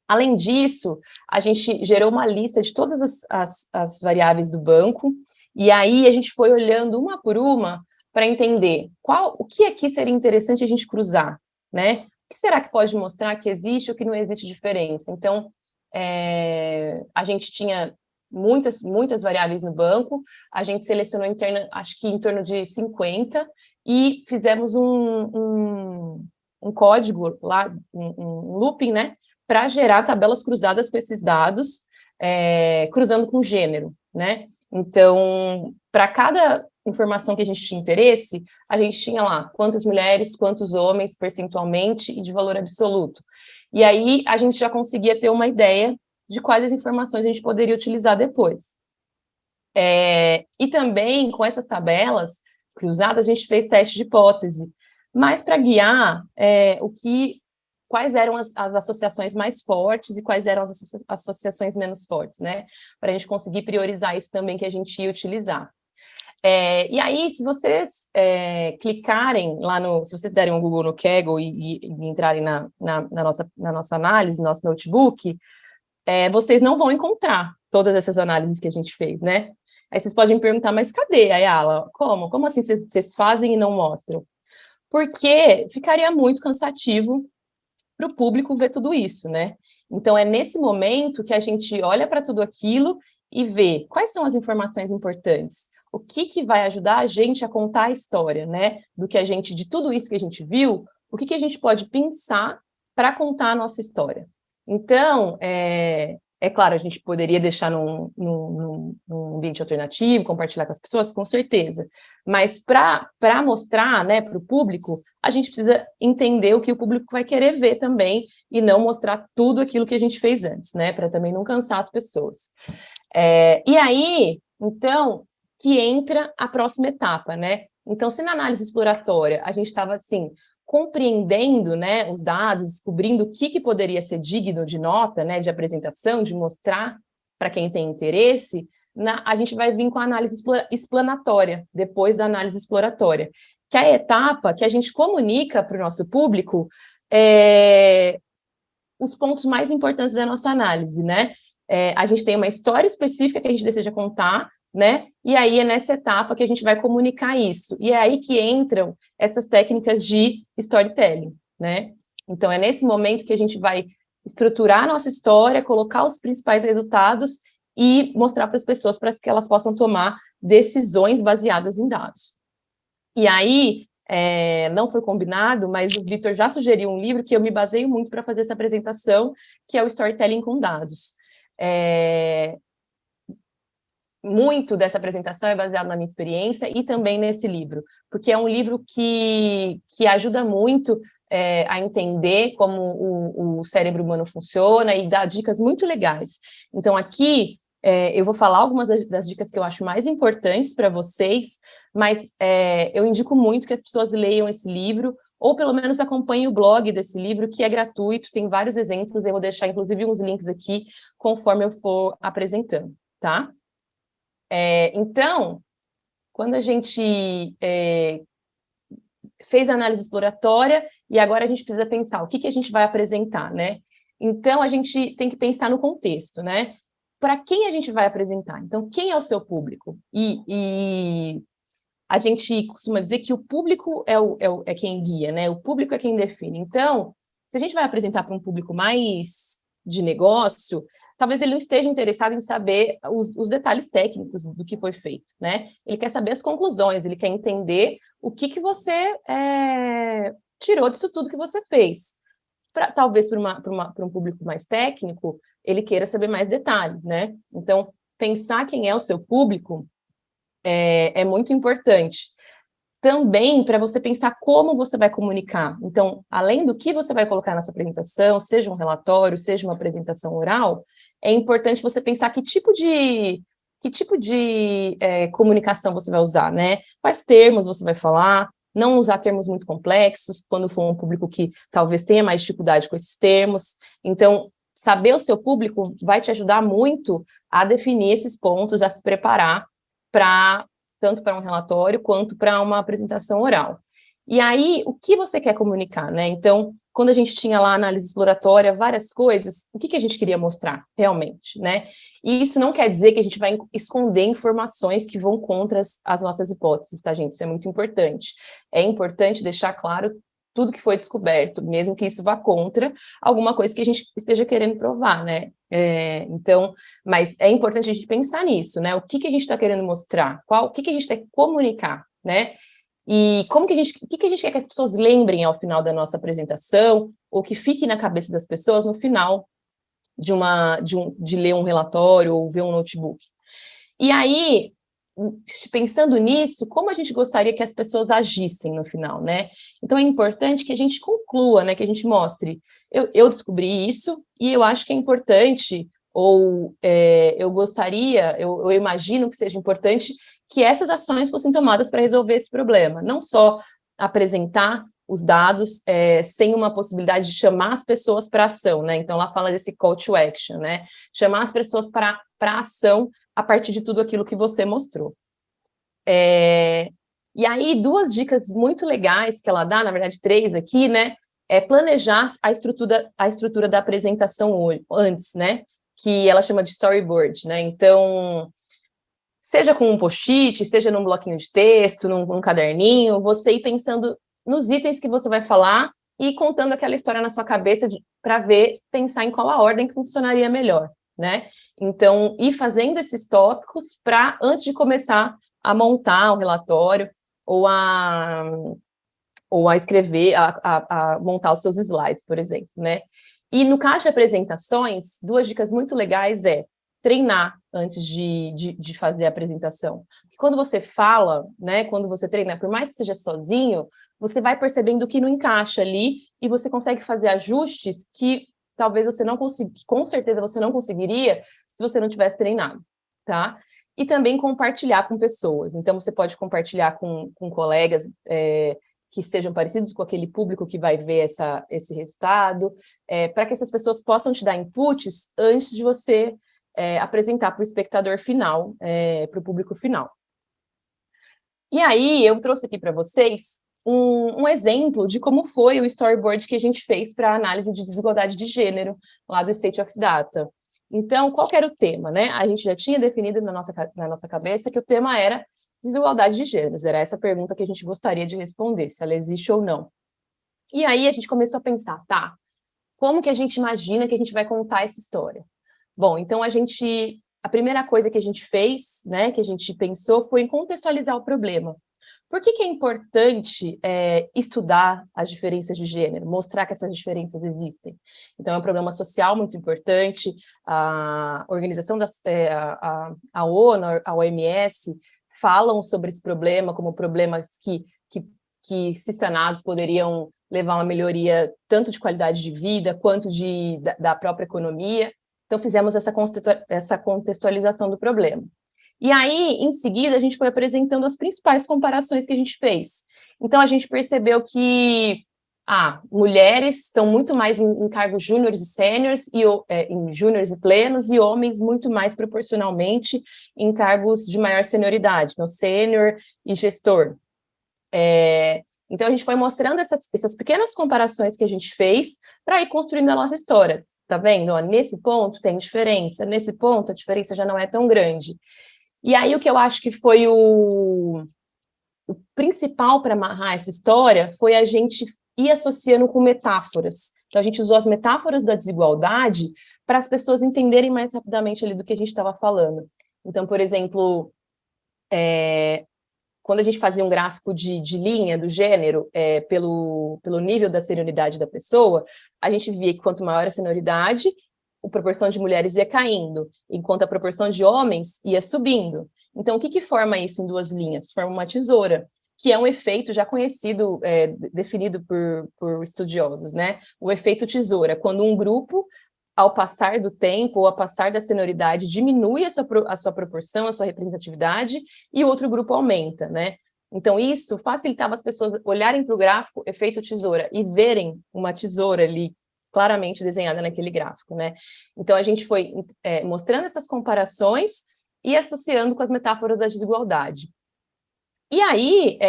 Além disso, a gente gerou uma lista de todas as variáveis do banco, e aí a gente foi olhando uma por uma para entender o que aqui seria interessante a gente cruzar, né? O que será que pode mostrar que existe ou que não existe diferença? Então, a gente tinha muitas variáveis no banco, a gente selecionou acho que em torno de 50, e fizemos um código lá, um looping, né? Para gerar tabelas cruzadas com esses dados, cruzando com gênero, né? Então, para cada informação que a gente tinha interesse, a gente tinha lá quantas mulheres, quantos homens, percentualmente e de valor absoluto. E aí, a gente já conseguia ter uma ideia de quais as informações a gente poderia utilizar depois. E também, com essas tabelas cruzadas, a gente fez teste de hipótese, mas para guiar quais eram as associações mais fortes e quais eram as associações menos fortes, né? Para a gente conseguir priorizar isso também que a gente ia utilizar. E aí, se vocês clicarem lá se vocês derem um Google no Kaggle e entrarem na nossa análise, no nosso notebook, vocês não vão encontrar todas essas análises que a gente fez, né? Aí vocês podem me perguntar, mas cadê, Ayala? Como assim vocês fazem e não mostram? Porque ficaria muito cansativo para o público ver tudo isso, né? Então, é nesse momento que a gente olha para tudo aquilo e vê quais são as informações importantes, o que vai ajudar a gente a contar a história, né? De tudo isso que a gente viu, o que a gente pode pensar para contar a nossa história. Então, claro, a gente poderia deixar num ambiente alternativo, compartilhar com as pessoas, com certeza. Mas para mostrar, né, para o público, a gente precisa entender o que o público vai querer ver também e não mostrar tudo aquilo que a gente fez antes, né? Para também não cansar as pessoas. E aí, então, que entra a próxima etapa, né? Então, se na análise exploratória a gente estava assim, compreendendo, né, os dados, descobrindo o que poderia ser digno de nota, né, de apresentação, de mostrar para quem tem interesse, a gente vai vir com a análise explanatória, depois da análise exploratória, que é a etapa que a gente comunica para o nosso público os pontos mais importantes da nossa análise, né? A gente tem uma história específica que a gente deseja contar, né? E aí é nessa etapa que a gente vai comunicar isso. E é aí que entram essas técnicas de storytelling, né? Então, é nesse momento que a gente vai estruturar a nossa história, colocar os principais resultados e mostrar para as pessoas para que elas possam tomar decisões baseadas em dados. E aí, não foi combinado, mas o Vitor já sugeriu um livro que eu me baseio muito para fazer essa apresentação, que é o Storytelling com Dados. Muito dessa apresentação é baseado na minha experiência e também nesse livro, porque é um livro que ajuda muito a entender como o cérebro humano funciona e dá dicas muito legais. Então, aqui, eu vou falar algumas das dicas que eu acho mais importantes para vocês, mas eu indico muito que as pessoas leiam esse livro, ou pelo menos acompanhem o blog desse livro, que é gratuito, tem vários exemplos, eu vou deixar, inclusive, uns links aqui, conforme eu for apresentando, tá? Então, quando a gente fez a análise exploratória, e agora a gente precisa pensar o que a gente vai apresentar, né? Então, a gente tem que pensar no contexto, né? Para quem a gente vai apresentar? Então, quem é o seu público? E a gente costuma dizer que o público é quem guia, né? O público é quem define. Então, se a gente vai apresentar para um público mais de negócio, talvez ele não esteja interessado em saber os detalhes técnicos do que foi feito, né? Ele quer saber as conclusões, ele quer entender o que você tirou disso tudo que você fez. Talvez para um público mais técnico, ele queira saber mais detalhes, né? Então, pensar quem é o seu público é muito importante. Também para você pensar como você vai comunicar. Então, além do que você vai colocar na sua apresentação, seja um relatório, seja uma apresentação oral, é importante você pensar que tipo de comunicação você vai usar, né? Quais termos você vai falar, não usar termos muito complexos, quando for um público que talvez tenha mais dificuldade com esses termos. Então, saber o seu público vai te ajudar muito a definir esses pontos, a se preparar tanto para um relatório quanto para uma apresentação oral. E aí, o que você quer comunicar, né? Então, quando a gente tinha lá a análise exploratória, várias coisas, o que a gente queria mostrar realmente, né? E isso não quer dizer que a gente vai esconder informações que vão contra as nossas hipóteses, tá, gente? Isso é muito importante. É importante deixar claro tudo que foi descoberto, mesmo que isso vá contra alguma coisa que a gente esteja querendo provar, né? Então, mas é importante a gente pensar nisso, né? O que a gente está querendo mostrar? O que a gente tem que comunicar, né? E o que a gente quer que as pessoas lembrem ao final da nossa apresentação, ou que fique na cabeça das pessoas no final de ler um relatório ou ver um notebook. E aí, pensando nisso, como a gente gostaria que as pessoas agissem no final, né? Então é importante que a gente conclua, né? Que a gente mostre, eu descobri isso, e eu acho que é importante, ou eu imagino que seja importante que essas ações fossem tomadas para resolver esse problema. Não só apresentar os dados sem uma possibilidade de chamar as pessoas para ação, né? Então, lá fala desse call to action, né? Chamar as pessoas para ação a partir de tudo aquilo que você mostrou. E aí, 2 dicas muito legais que ela dá, na verdade 3 aqui, né? É planejar a estrutura da apresentação antes, né? Que ela chama de storyboard, né? Então, seja com um post-it, seja num bloquinho de texto, num caderninho, você ir pensando nos itens que você vai falar e contando aquela história na sua cabeça para pensar em qual a ordem que funcionaria melhor, né? Então, ir fazendo esses tópicos para, antes de começar a montar o relatório ou a escrever, a montar os seus slides, por exemplo, né? E no caixa de apresentações, 2 dicas muito legais treinar antes de fazer a apresentação. Porque quando você fala, né, quando você treina, por mais que seja sozinho, você vai percebendo que não encaixa ali e você consegue fazer ajustes que talvez você não consiga, com certeza você não conseguiria se você não tivesse treinado, tá? E também compartilhar com pessoas. Então, você pode compartilhar com colegas que sejam parecidos com aquele público que vai ver esse resultado, para que essas pessoas possam te dar inputs antes de você apresentar para o espectador final, para o público final. E aí, eu trouxe aqui para vocês um exemplo de como foi o storyboard que a gente fez para a análise de desigualdade de gênero, lá do State of Data. Então, qual que era o tema, né? A gente já tinha definido na nossa cabeça que o tema era desigualdade de gêneros. Era essa pergunta que a gente gostaria de responder, se ela existe ou não. E aí, a gente começou a pensar, tá, como que a gente imagina que a gente vai contar essa história? Bom, então a primeira coisa que a gente fez, né, que a gente pensou, foi em contextualizar o problema. Por que é importante estudar as diferenças de gênero, mostrar que essas diferenças existem? Então, é um problema social muito importante. A organização a ONU, a OMS, falam sobre esse problema como problemas que, se sanados, poderiam levar a uma melhoria tanto de qualidade de vida quanto da própria economia. Então, fizemos essa contextualização do problema. E aí, em seguida, a gente foi apresentando as principais comparações que a gente fez. Então, a gente percebeu que mulheres estão muito mais em cargos júniores e sêniores, em júniores e plenos, e homens muito mais proporcionalmente em cargos de maior senioridade, então sênior e gestor. Então, a gente foi mostrando essas pequenas comparações que a gente fez para ir construindo a nossa história. Tá vendo? Nesse ponto tem diferença, nesse ponto a diferença já não é tão grande. E aí o que eu acho que foi o principal para amarrar essa história foi a gente ir associando com metáforas. Então, a gente usou as metáforas da desigualdade para as pessoas entenderem mais rapidamente ali do que a gente estava falando. Então, por exemplo, quando a gente fazia um gráfico de linha do gênero pelo nível da senioridade da pessoa, a gente via que quanto maior a senioridade, a proporção de mulheres ia caindo, enquanto a proporção de homens ia subindo. Então, o que forma isso em duas linhas? Forma uma tesoura, que é um efeito já conhecido, definido por estudiosos, né? O efeito tesoura, quando um grupo, ao passar do tempo ou ao passar da senioridade, diminui a sua proporção, a sua representatividade, e o outro grupo aumenta, né? Então, isso facilitava as pessoas olharem para o gráfico, efeito tesoura, e verem uma tesoura ali claramente desenhada naquele gráfico, né? Então, a gente foi mostrando essas comparações e associando com as metáforas da desigualdade. E aí,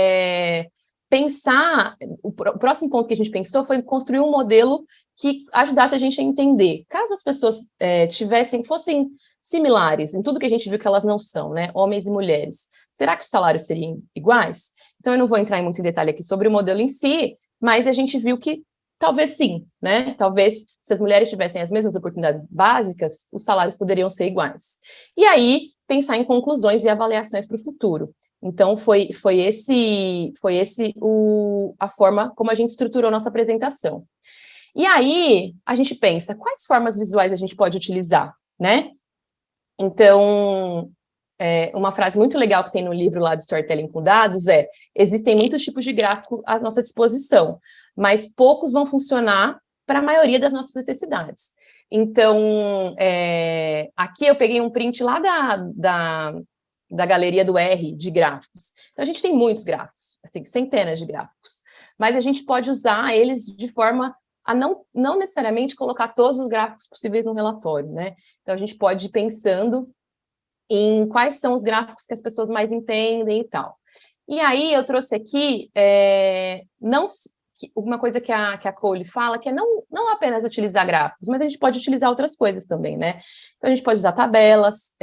o próximo ponto que a gente pensou foi construir um modelo que ajudasse a gente a entender. Caso as pessoas fossem similares em tudo que a gente viu que elas não são, né? Homens e mulheres, será que os salários seriam iguais? Então, eu não vou entrar muito em detalhe aqui sobre o modelo em si, mas a gente viu que talvez sim, né? Talvez, se as mulheres tivessem as mesmas oportunidades básicas, os salários poderiam ser iguais. E aí, pensar em conclusões e avaliações para o futuro. Então, foi a forma como a gente estruturou nossa apresentação. E aí, a gente pensa, quais formas visuais a gente pode utilizar, né? Então, uma frase muito legal que tem no livro lá do Storytelling com Dados existem muitos tipos de gráfico à nossa disposição, mas poucos vão funcionar para a maioria das nossas necessidades. Então, aqui eu peguei um print lá da galeria do R de gráficos. Então, a gente tem muitos gráficos, assim, centenas de gráficos, mas a gente pode usar eles de forma a não necessariamente colocar todos os gráficos possíveis no relatório, né? Então, a gente pode ir pensando em quais são os gráficos que as pessoas mais entendem e tal. E aí, eu trouxe aqui uma coisa que a Cole fala, que é não apenas utilizar gráficos, mas a gente pode utilizar outras coisas também, né? Então, a gente pode usar tabelas,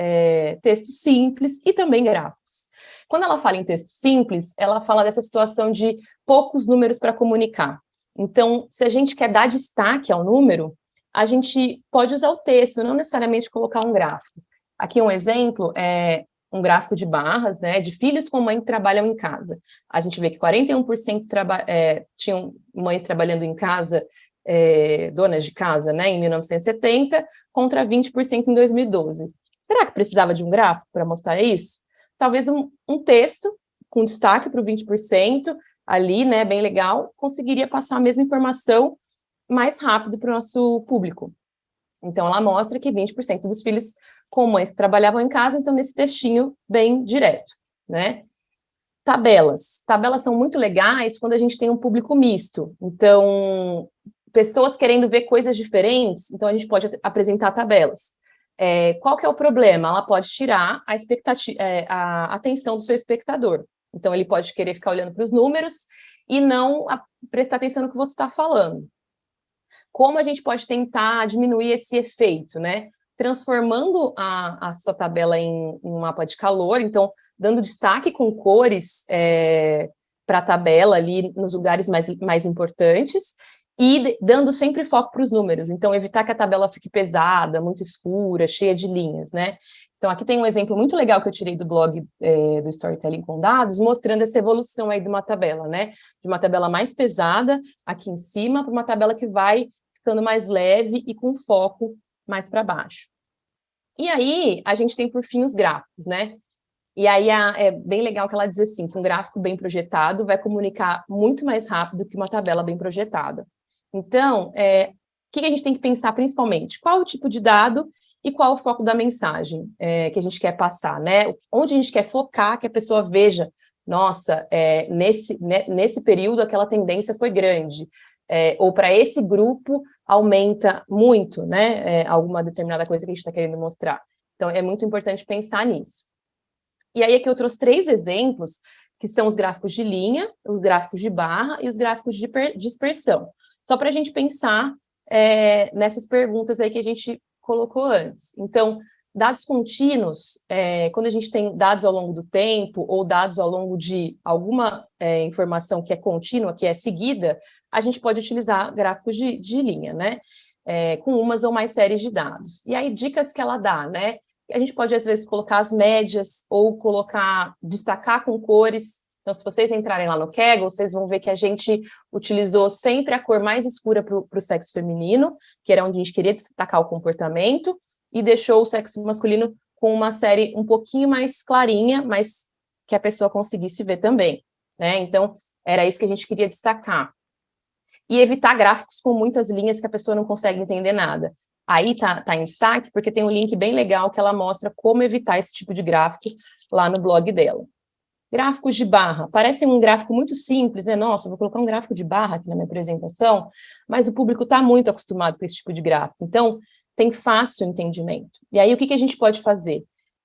textos simples e também gráficos. Quando ela fala em texto simples, ela fala dessa situação de poucos números para comunicar. Então, se a gente quer dar destaque ao número, a gente pode usar o texto, não necessariamente colocar um gráfico. Aqui um exemplo um gráfico de barras, né, de filhos com mãe que trabalham em casa. A gente vê que 41% tinham mães trabalhando em casa, donas de casa, né, em 1970, contra 20% em 2012. Será que precisava de um gráfico para mostrar isso? Talvez um texto com destaque para o 20%, ali, né, bem legal, conseguiria passar a mesma informação mais rápido para o nosso público. Então, ela mostra que 20% dos filhos com mães que trabalhavam em casa, então, nesse textinho bem direto, né? Tabelas. Tabelas são muito legais quando a gente tem um público misto. Então, pessoas querendo ver coisas diferentes, então a gente pode apresentar tabelas. Qual que é o problema? Ela pode tirar a atenção do seu espectador. Então, ele pode querer ficar olhando para os números e não prestar atenção no que você está falando. Como a gente pode tentar diminuir esse efeito, né? Transformando a sua tabela em um mapa de calor, então, dando destaque com cores para a tabela ali nos lugares mais importantes e dando sempre foco para os números. Então, evitar que a tabela fique pesada, muito escura, cheia de linhas, né? Então, aqui tem um exemplo muito legal que eu tirei do blog do Storytelling com Dados, mostrando essa evolução aí de uma tabela, né? De uma tabela mais pesada aqui em cima para uma tabela que vai ficando mais leve e com foco mais para baixo. E aí, a gente tem, por fim, os gráficos, né? E aí, é bem legal que ela diz assim, que um gráfico bem projetado vai comunicar muito mais rápido que uma tabela bem projetada. Então, o que a gente tem que pensar principalmente? Qual o tipo de dado e qual o foco da mensagem que a gente quer passar, né? Onde a gente quer focar, que a pessoa veja, nossa, nesse período aquela tendência foi grande. Ou para esse grupo aumenta muito, né? Alguma determinada coisa que a gente está querendo mostrar. Então, é muito importante pensar nisso. E aí, aqui eu trouxe 3 exemplos, que são os gráficos de linha, os gráficos de barra e os gráficos de dispersão. Só para a gente pensar nessas perguntas aí que a gente colocou antes. Então, Dados contínuos, quando a gente tem dados ao longo do tempo ou dados ao longo de alguma informação que é contínua, que é seguida, a gente pode utilizar gráficos de linha, né? Com umas ou mais séries de dados. E aí, dicas que ela dá, né? A gente pode, às vezes, colocar as médias ou destacar com cores. Então, se vocês entrarem lá no Kaggle, vocês vão ver que a gente utilizou sempre a cor mais escura para o sexo feminino, que era onde a gente queria destacar o comportamento, e deixou o sexo masculino com uma série um pouquinho mais clarinha, mas que a pessoa conseguisse ver também, né? Então, era isso que a gente queria destacar. E evitar gráficos com muitas linhas que a pessoa não consegue entender nada. Aí tá em destaque, porque tem um link bem legal que ela mostra como evitar esse tipo de gráfico lá no blog dela. Gráficos de barra. Parece um gráfico muito simples, né? Nossa, vou colocar um gráfico de barra aqui na minha apresentação, mas o público está muito acostumado com esse tipo de gráfico. Então, tem fácil entendimento. E aí, o que a gente pode fazer?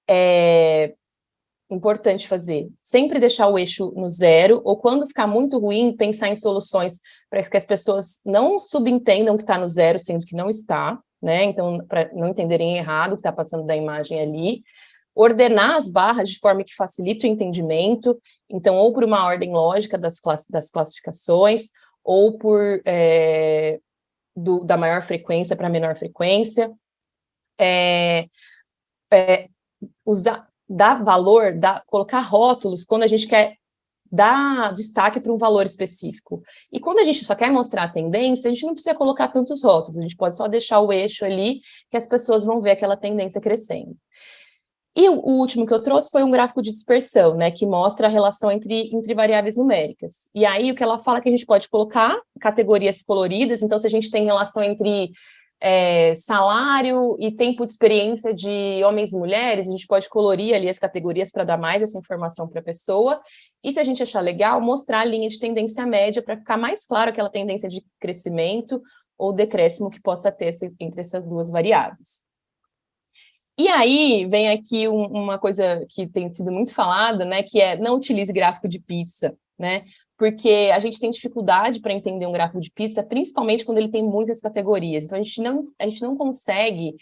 É importante fazer. Sempre deixar o eixo no 0, ou quando ficar muito ruim, pensar em soluções para que as pessoas não subentendam que está no 0, sendo que não está, né? Então, para não entenderem errado o que está passando da imagem ali. Ordenar as barras de forma que facilite o entendimento, então, ou por uma ordem lógica das classificações, ou por da maior frequência para a menor frequência. Dar valor, colocar rótulos quando a gente quer dar destaque para um valor específico. E quando a gente só quer mostrar a tendência, a gente não precisa colocar tantos rótulos, a gente pode só deixar o eixo ali, que as pessoas vão ver aquela tendência crescendo. E o último que eu trouxe foi um gráfico de dispersão, né, que mostra a relação entre variáveis numéricas. E aí o que ela fala é que a gente pode colocar categorias coloridas, então se a gente tem relação entre salário e tempo de experiência de homens e mulheres, a gente pode colorir ali as categorias para dar mais essa informação para a pessoa. E se a gente achar legal, mostrar a linha de tendência média para ficar mais claro aquela tendência de crescimento ou decréscimo que possa ter entre essas duas variáveis. E aí vem aqui uma coisa que tem sido muito falada, né, que é não utilize gráfico de pizza, né, porque a gente tem dificuldade para entender um gráfico de pizza, principalmente quando ele tem muitas categorias. Então, a gente não consegue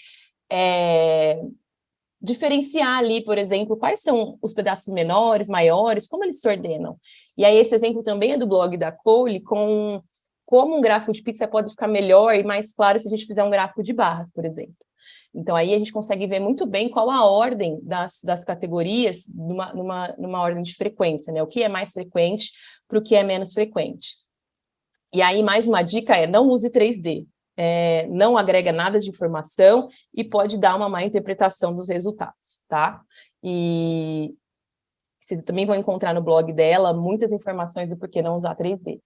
diferenciar ali, por exemplo, quais são os pedaços menores, maiores, como eles se ordenam. E aí esse exemplo também é do blog da Cole, com como um gráfico de pizza pode ficar melhor e mais claro se a gente fizer um gráfico de barras, por exemplo. Então, aí a gente consegue ver muito bem qual a ordem das categorias numa ordem de frequência, né? O que é mais frequente para o que é menos frequente. E aí, mais uma dica não use 3D. Não agrega nada de informação e pode dar uma má interpretação dos resultados, tá? E vocês também vão encontrar no blog dela muitas informações do porquê não usar 3D.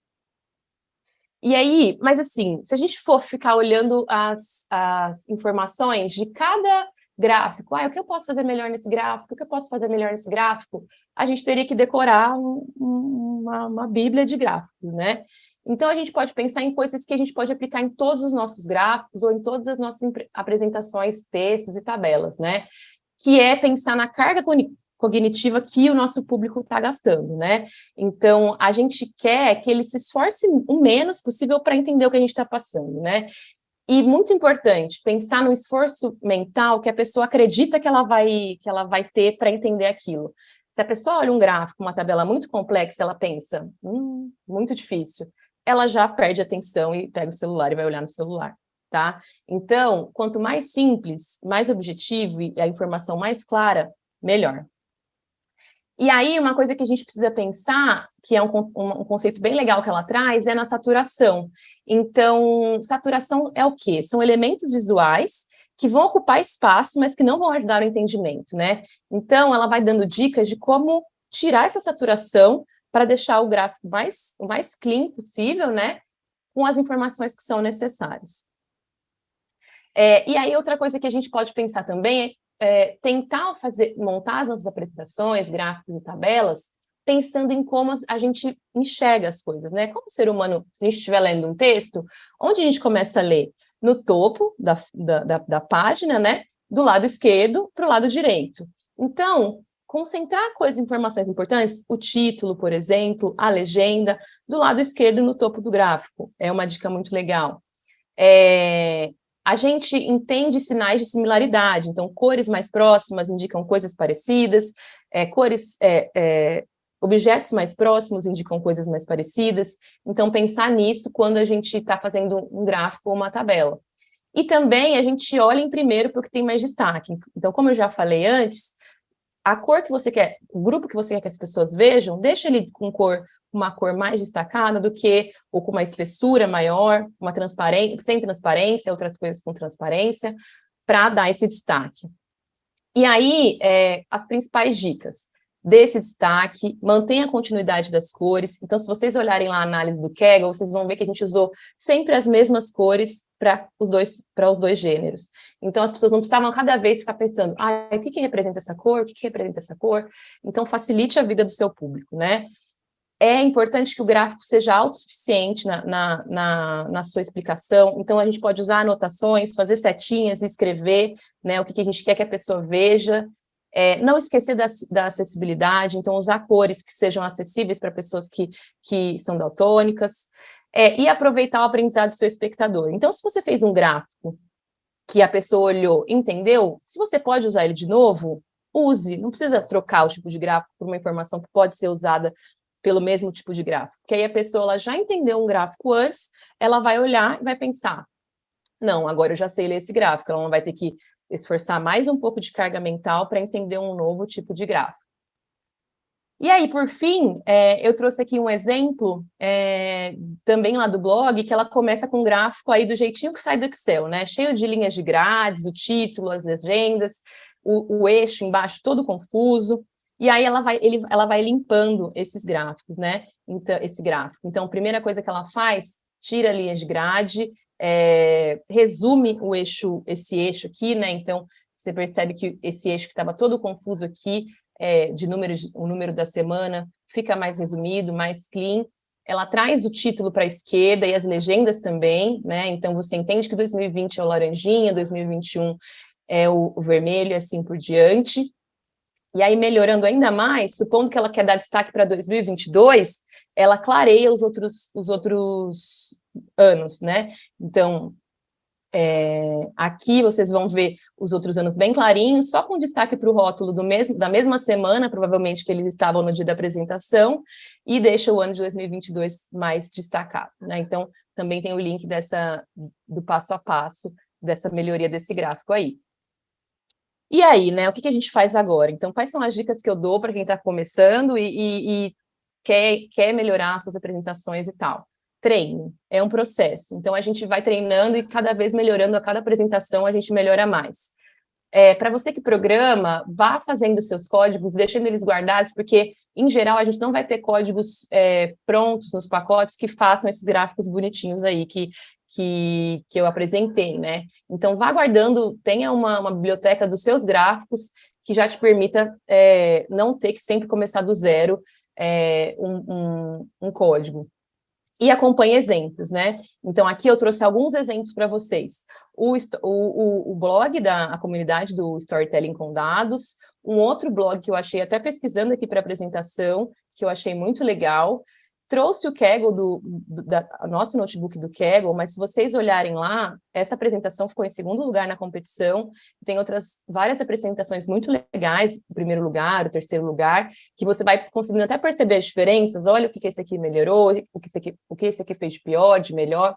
E aí, mas assim, se a gente for ficar olhando as informações de cada gráfico, o que eu posso fazer melhor nesse gráfico, o que eu posso fazer melhor nesse gráfico, a gente teria que decorar uma bíblia de gráficos, né? Então, a gente pode pensar em coisas que a gente pode aplicar em todos os nossos gráficos ou em todas as nossas apresentações, textos e tabelas, né? Que é pensar na carga cognitiva que o nosso público está gastando, né? Então, a gente quer que ele se esforce o menos possível para entender o que a gente está passando, né? E muito importante, pensar no esforço mental que a pessoa acredita que ela vai ter para entender aquilo. Se a pessoa olha um gráfico, uma tabela muito complexa, ela pensa, muito difícil, ela já perde a atenção e pega o celular e vai olhar no celular, tá? Então, quanto mais simples, mais objetivo e a informação mais clara, melhor. E aí, uma coisa que a gente precisa pensar, que é um conceito bem legal que ela traz, é na saturação. Então, saturação é o quê? São elementos visuais que vão ocupar espaço, mas que não vão ajudar no entendimento, né? Então, ela vai dando dicas de como tirar essa saturação para deixar o gráfico o mais clean possível, né? Com as informações que são necessárias. E aí, outra coisa que a gente pode pensar também tentar montar as nossas apresentações, gráficos e tabelas, pensando em como a gente enxerga as coisas, né? Como ser humano, se a gente estiver lendo um texto, onde a gente começa a ler? No topo da página, né? Do lado esquerdo para o lado direito. Então, concentrar informações importantes, o título, por exemplo, a legenda, do lado esquerdo no topo do gráfico. É uma dica muito legal. a gente entende sinais de similaridade. Então, cores mais próximas indicam coisas parecidas, objetos mais próximos indicam coisas mais parecidas. Então, pensar nisso quando a gente está fazendo um gráfico ou uma tabela. E também a gente olha em primeiro para o que tem mais destaque. Então, como eu já falei antes, a cor que você quer, o grupo que você quer que as pessoas vejam, deixa ele com uma cor mais destacada do que, ou com uma espessura maior, sem transparência, outras coisas com transparência, para dar esse destaque. E aí, as principais dicas desse destaque, mantenha a continuidade das cores. Então, se vocês olharem lá a análise do Kaggle, vocês vão ver que a gente usou sempre as mesmas cores para os dois gêneros. Então, as pessoas não precisavam cada vez ficar pensando, o que representa essa cor? O que representa essa cor? Então, facilite a vida do seu público, né? É importante que o gráfico seja autossuficiente na sua explicação. Então, a gente pode usar anotações, fazer setinhas e escrever, né, o que a gente quer que a pessoa veja. Não esquecer da acessibilidade, então usar cores que sejam acessíveis para pessoas que são daltônicas, e aproveitar o aprendizado do seu espectador. Então, se você fez um gráfico que a pessoa olhou, entendeu, se você pode usar ele de novo, use, não precisa trocar o tipo de gráfico por uma informação que pode ser usada pelo mesmo tipo de gráfico, porque aí a pessoa ela já entendeu um gráfico antes, ela vai olhar e vai pensar, não, agora eu já sei ler esse gráfico, ela não vai ter que esforçar mais um pouco de carga mental para entender um novo tipo de gráfico. E aí, por fim, eu trouxe aqui um exemplo também lá do blog, que ela começa com um gráfico aí do jeitinho que sai do Excel, né? Cheio de linhas de grades, o título, as legendas, o eixo embaixo todo confuso. E aí ela vai limpando esses gráficos, né? Então, esse gráfico. Então, a primeira coisa que ela faz, tira a linha de grade, resume esse eixo aqui, né? Então, você percebe que esse eixo que estava todo confuso aqui, o número da semana, fica mais resumido, mais clean. Ela traz o título para a esquerda e as legendas também, né? Então, você entende que 2020 é o laranjinha, 2021 é o vermelho e assim por diante. E aí, melhorando ainda mais, supondo que ela quer dar destaque para 2022, ela clareia os outros anos, né? Então, aqui vocês vão ver os outros anos bem clarinhos, só com destaque para o rótulo da mesma semana, provavelmente que eles estavam no dia da apresentação, e deixa o ano de 2022 mais destacado, né? Então, também tem o link do passo a passo dessa melhoria desse gráfico aí. E aí, né, o que a gente faz agora? Então, quais são as dicas que eu dou para quem está começando e quer melhorar as suas apresentações e tal? Treino, é um processo. Então, a gente vai treinando e cada vez melhorando, a cada apresentação a gente melhora mais. Para você que programa, vá fazendo seus códigos, deixando eles guardados, porque, em geral, a gente não vai ter códigos prontos nos pacotes que façam esses gráficos bonitinhos aí, que eu apresentei, né? Então, vá guardando, tenha uma biblioteca dos seus gráficos que já te permita não ter que sempre começar do zero um código. E acompanhe exemplos, né? Então, aqui eu trouxe alguns exemplos para vocês. O blog da comunidade do Storytelling com Dados, um outro blog que eu achei, até pesquisando aqui para apresentação, que eu achei muito legal. Trouxe o Kaggle, nosso notebook do Kaggle, mas se vocês olharem lá, essa apresentação ficou em segundo lugar na competição, tem várias apresentações muito legais, o primeiro lugar, o terceiro lugar, que você vai conseguindo até perceber as diferenças, olha o que esse aqui melhorou, o que esse aqui fez de pior, de melhor,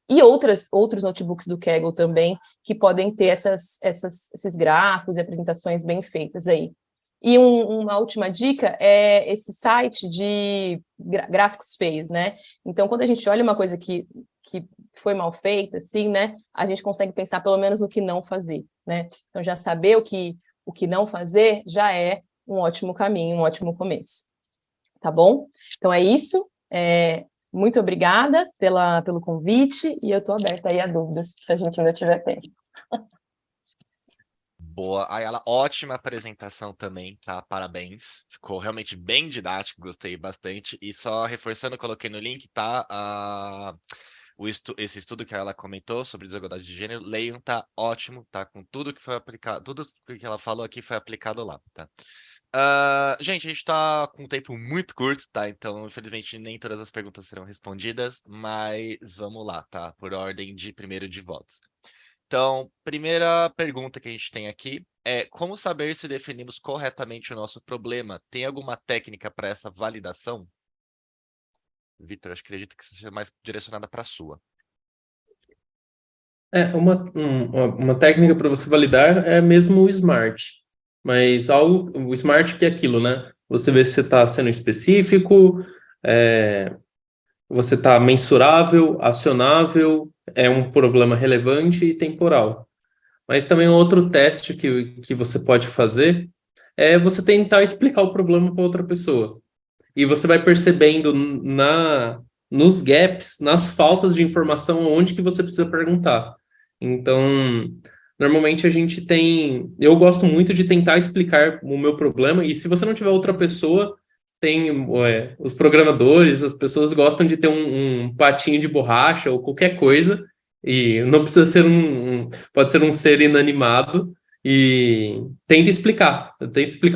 e outros notebooks do Kaggle também, que podem ter esses gráficos e apresentações bem feitas aí. E uma última dica é esse site de gráficos feios, né? Então, quando a gente olha uma coisa que foi mal feita, assim, né? A gente consegue pensar pelo menos no que não fazer, né? Então, já saber o que não fazer já é um ótimo caminho, um ótimo começo. Tá bom? Então, é isso. Muito obrigada pelo convite e eu estou aberta aí a dúvidas, se a gente ainda tiver tempo. Boa, Ayala, ótima apresentação também, tá? Parabéns. Ficou realmente bem didático, gostei bastante. E só reforçando, coloquei no link, tá? Esse estudo que ela comentou sobre desigualdade de gênero, leiam, tá ótimo, tá? Com tudo que foi aplicado, tudo que ela falou aqui foi aplicado lá, tá? Gente, a gente tá com um tempo muito curto, tá? Então, infelizmente, nem todas as perguntas serão respondidas, mas vamos lá, tá? Por ordem de primeiro de votos. Então, primeira pergunta que a gente tem aqui é como saber se definimos corretamente o nosso problema? Tem alguma técnica para essa validação? Vitor, acho que acredito que seja mais direcionada para a sua. Uma técnica para você validar é mesmo o SMART. Mas o SMART que é aquilo, né? Você vê se você está sendo específico, você está mensurável, acionável, é um problema relevante e temporal. Mas também outro teste que você pode fazer é você tentar explicar o problema para outra pessoa. E você vai percebendo nos gaps, nas faltas de informação, onde que você precisa perguntar. Então, normalmente a gente tem... Eu gosto muito de tentar explicar o meu problema, e se você não tiver outra pessoa, tem os programadores, as pessoas gostam de ter um patinho de borracha ou qualquer coisa, e não precisa ser pode ser um ser inanimado, e tenta explicar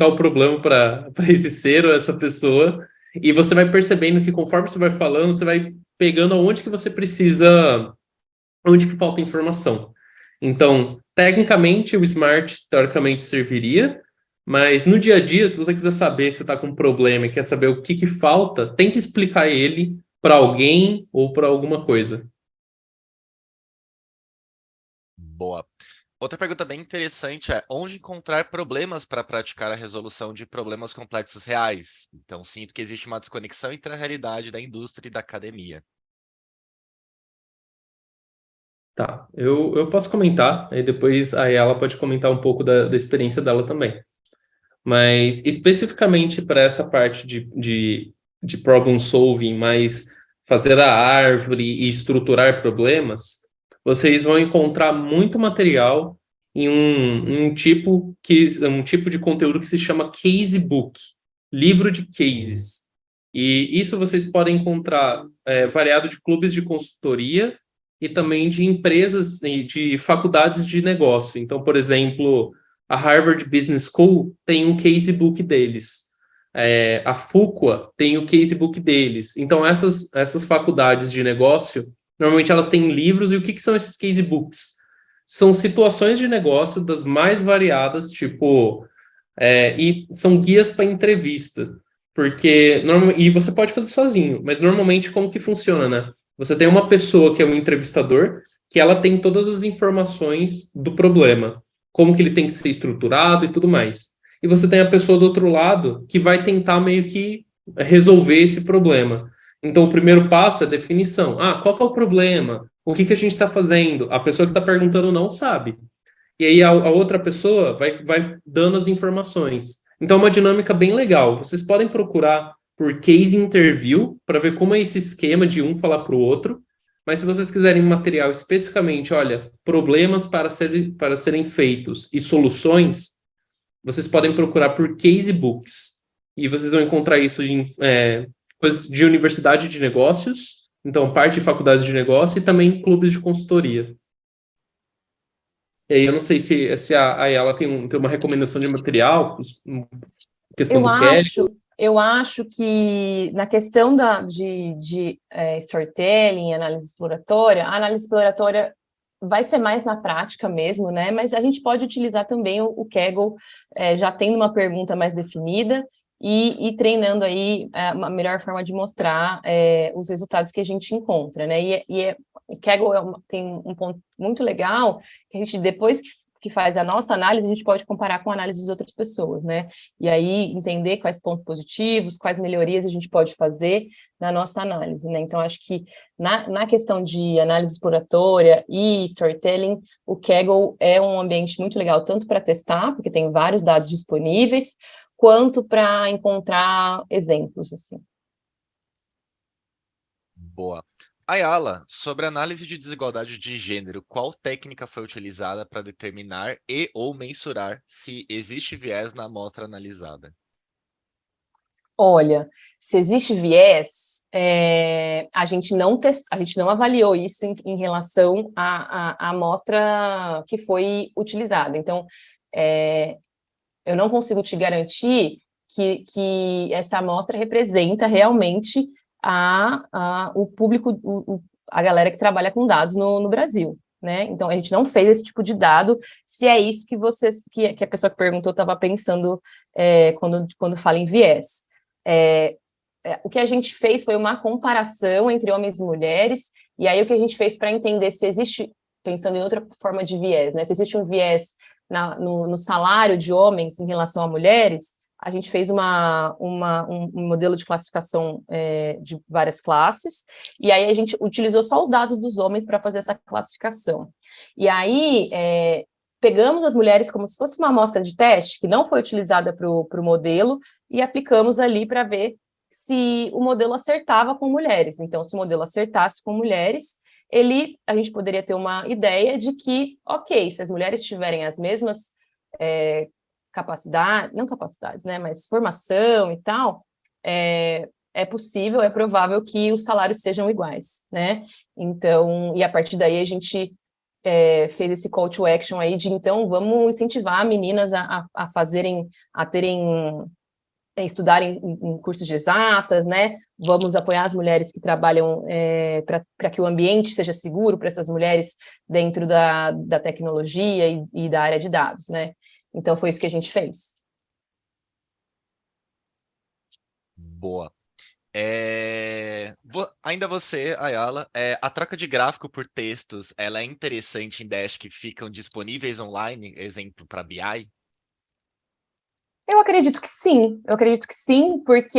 o problema para esse ser ou essa pessoa, e você vai percebendo que conforme você vai falando, você vai pegando aonde que você precisa, onde que falta informação. Então, tecnicamente, o Smart teoricamente serviria, mas no dia a dia, se você quiser saber se está com um problema e quer saber o que falta, tenta explicar ele para alguém ou para alguma coisa. Boa. Outra pergunta bem interessante é onde encontrar problemas para praticar a resolução de problemas complexos reais? Então, sinto que existe uma desconexão entre a realidade da indústria e da academia. Tá, eu posso comentar, e depois aí ela pode comentar um pouco da experiência dela também. Mas especificamente para essa parte de problem solving, mais fazer a árvore e estruturar problemas, vocês vão encontrar muito material em um tipo de conteúdo que se chama casebook, livro de cases. E isso vocês podem encontrar variado de clubes de consultoria e também de empresas e de faculdades de negócio. Então, por exemplo, a Harvard Business School tem um casebook deles. A Fuqua tem o casebook deles. Então, essas faculdades de negócio, normalmente elas têm livros. E o que são esses casebooks? São situações de negócio das mais variadas, tipo... e são guias para entrevista. Porque... E você pode fazer sozinho, mas normalmente como que funciona, né? Você tem uma pessoa que é um entrevistador, que ela tem todas as informações do problema, como que ele tem que ser estruturado e tudo mais. E você tem a pessoa do outro lado que vai tentar meio que resolver esse problema. Então, o primeiro passo é a definição. Qual que é o problema? O que a gente está fazendo? A pessoa que está perguntando não sabe. E aí a outra pessoa vai dando as informações. Então, é uma dinâmica bem legal. Vocês podem procurar por case interview para ver como é esse esquema de um falar para o outro. Mas se vocês quiserem material especificamente, olha, problemas para serem feitos e soluções, vocês podem procurar por casebooks. E vocês vão encontrar isso em coisas de universidade de negócios, então parte de faculdades de negócio e também clubes de consultoria. E aí eu não sei se a Ayala tem uma recomendação de material, questão do Kaggle. Eu acho que na questão de storytelling, análise exploratória, a análise exploratória vai ser mais na prática mesmo, né? Mas a gente pode utilizar também o Kaggle, já tendo uma pergunta mais definida e treinando aí uma melhor forma de mostrar os resultados que a gente encontra, né? O Kaggle tem um ponto muito legal, que a gente, depois que faz a nossa análise, a gente pode comparar com a análise das outras pessoas, né? E aí entender quais pontos positivos, quais melhorias a gente pode fazer na nossa análise, né? Então, acho que na questão de análise exploratória e storytelling, o Kaggle é um ambiente muito legal, tanto para testar, porque tem vários dados disponíveis, quanto para encontrar exemplos, assim. Boa. Ayala, sobre análise de desigualdade de gênero, qual técnica foi utilizada para determinar e ou mensurar se existe viés na amostra analisada? Olha, se existe viés, a gente não avaliou isso em relação à amostra que foi utilizada. Então, eu não consigo te garantir que essa amostra representa realmente o público, a galera que trabalha com dados no Brasil, né? Então, a gente não fez esse tipo de dado, se é isso que a pessoa que perguntou estava pensando quando fala em viés. O que a gente fez foi uma comparação entre homens e mulheres, e aí o que a gente fez para entender se existe, pensando em outra forma de viés, né? Se existe um viés no salário de homens em relação a mulheres, a gente fez um modelo de classificação de várias classes, e aí a gente utilizou só os dados dos homens para fazer essa classificação. E aí pegamos as mulheres como se fosse uma amostra de teste, que não foi utilizada para o modelo, e aplicamos ali para ver se o modelo acertava com mulheres. Então, se o modelo acertasse com mulheres, a gente poderia ter uma ideia de que, ok, se as mulheres tiverem as mesmas capacidades, não capacidades, né, mas formação e tal, é possível, é provável que os salários sejam iguais, né? Então, e a partir daí a gente fez esse call to action aí de, então, vamos incentivar meninas a estudarem em cursos de exatas, né? Vamos apoiar as mulheres que trabalham para que o ambiente seja seguro para essas mulheres dentro da tecnologia e da área de dados, né? Então, foi isso que a gente fez. Boa. Ainda você, Ayala, a troca de gráfico por textos, ela é interessante em Dash que ficam disponíveis online, exemplo para BI? Eu acredito que sim, porque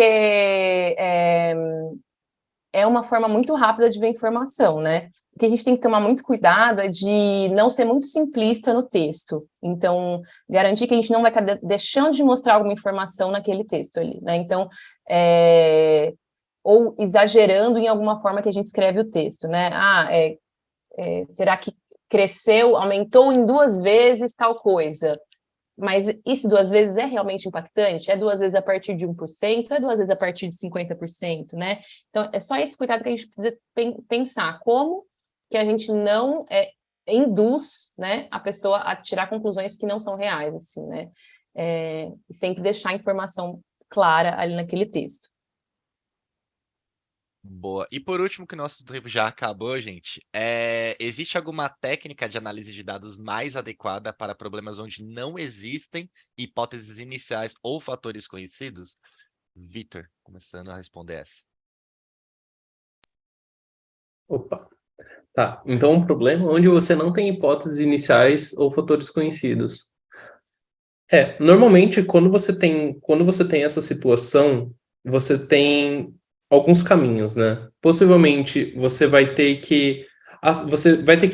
é uma forma muito rápida de ver informação, né? O que a gente tem que tomar muito cuidado é de não ser muito simplista no texto. Então, garantir que a gente não vai estar deixando de mostrar alguma informação naquele texto ali, né? Então, ou exagerando em alguma forma que a gente escreve o texto, né? Será que cresceu, aumentou em 2 vezes tal coisa? Mas isso 2 vezes é realmente impactante? É 2 vezes a partir de 1%? É 2 vezes a partir de 50%, né? Então, é só esse cuidado que a gente precisa pensar. Como que a gente não induz, né, a pessoa a tirar conclusões que não são reais, assim, né? E sempre deixar a informação clara ali naquele texto. Boa. E por último, que nosso tempo já acabou, gente, existe alguma técnica de análise de dados mais adequada para problemas onde não existem hipóteses iniciais ou fatores conhecidos? Vitor, começando a responder essa. Opa. Tá, então um problema onde você não tem hipóteses iniciais ou fatores conhecidos. Normalmente quando você tem essa situação, você tem alguns caminhos, né? Possivelmente você vai ter que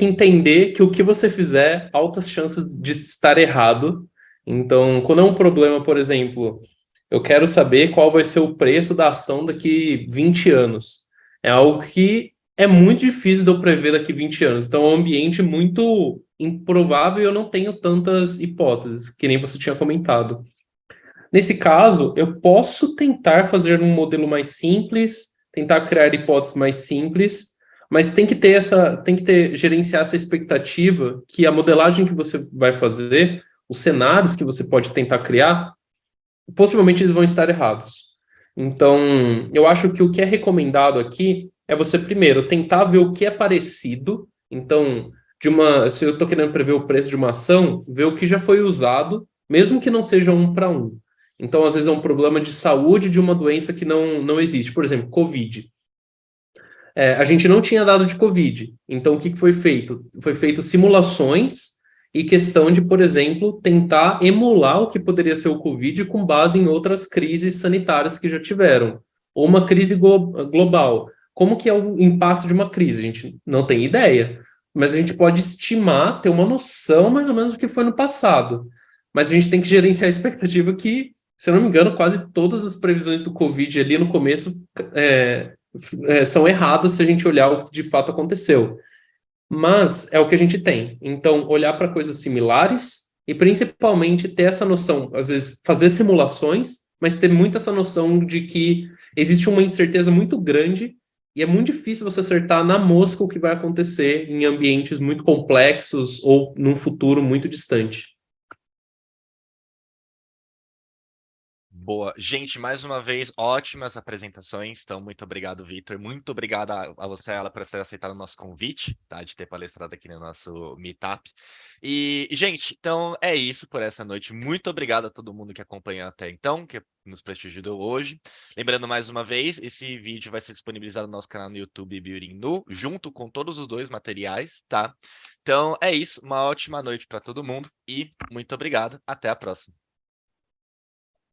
entender que o que você fizer, altas chances de estar errado. Então, quando é um problema, por exemplo, eu quero saber qual vai ser o preço da ação daqui 20 anos. É algo que é muito difícil de eu prever daqui 20 anos. Então, é um ambiente muito improvável e eu não tenho tantas hipóteses, que nem você tinha comentado. Nesse caso, eu posso tentar fazer um modelo mais simples, tentar criar hipóteses mais simples, mas tem que gerenciar essa expectativa que a modelagem que você vai fazer, os cenários que você pode tentar criar, possivelmente eles vão estar errados. Então, eu acho que o que é recomendado aqui é você primeiro tentar ver o que é parecido. Então, se eu estou querendo prever o preço de uma ação, ver o que já foi usado, mesmo que não seja 1 para 1. Então, às vezes é um problema de saúde de uma doença que não existe. Por exemplo, Covid. A gente não tinha dado de Covid. Então, o que foi feito? Foi feito simulações e questão de, por exemplo, tentar emular o que poderia ser o Covid com base em outras crises sanitárias que já tiveram. Ou uma crise global. Como que é o impacto de uma crise? A gente não tem ideia, mas a gente pode estimar, ter uma noção mais ou menos do que foi no passado. Mas a gente tem que gerenciar a expectativa que, se eu não me engano, quase todas as previsões do Covid ali no começo são erradas se a gente olhar o que de fato aconteceu. Mas é o que a gente tem. Então, olhar para coisas similares e principalmente ter essa noção, às vezes fazer simulações, mas ter muito essa noção de que existe uma incerteza muito grande e é muito difícil você acertar na mosca o que vai acontecer em ambientes muito complexos ou num futuro muito distante. Boa. Gente, mais uma vez, ótimas apresentações. Então, muito obrigado, Vitor. Muito obrigado a você, ela, por ter aceitado o nosso convite, tá? De ter palestrado aqui no nosso Meetup. E, gente, então é isso por essa noite. Muito obrigado a todo mundo que acompanhou até então, que nos prestigiou hoje. Lembrando mais uma vez, esse vídeo vai ser disponibilizado no nosso canal no YouTube Building Nu, junto com todos os dois materiais, tá? Então é isso. Uma ótima noite para todo mundo e muito obrigado. Até a próxima.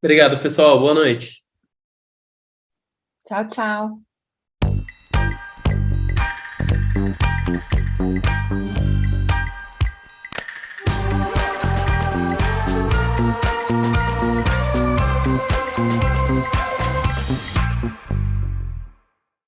Obrigado, pessoal. Boa noite. Tchau, tchau.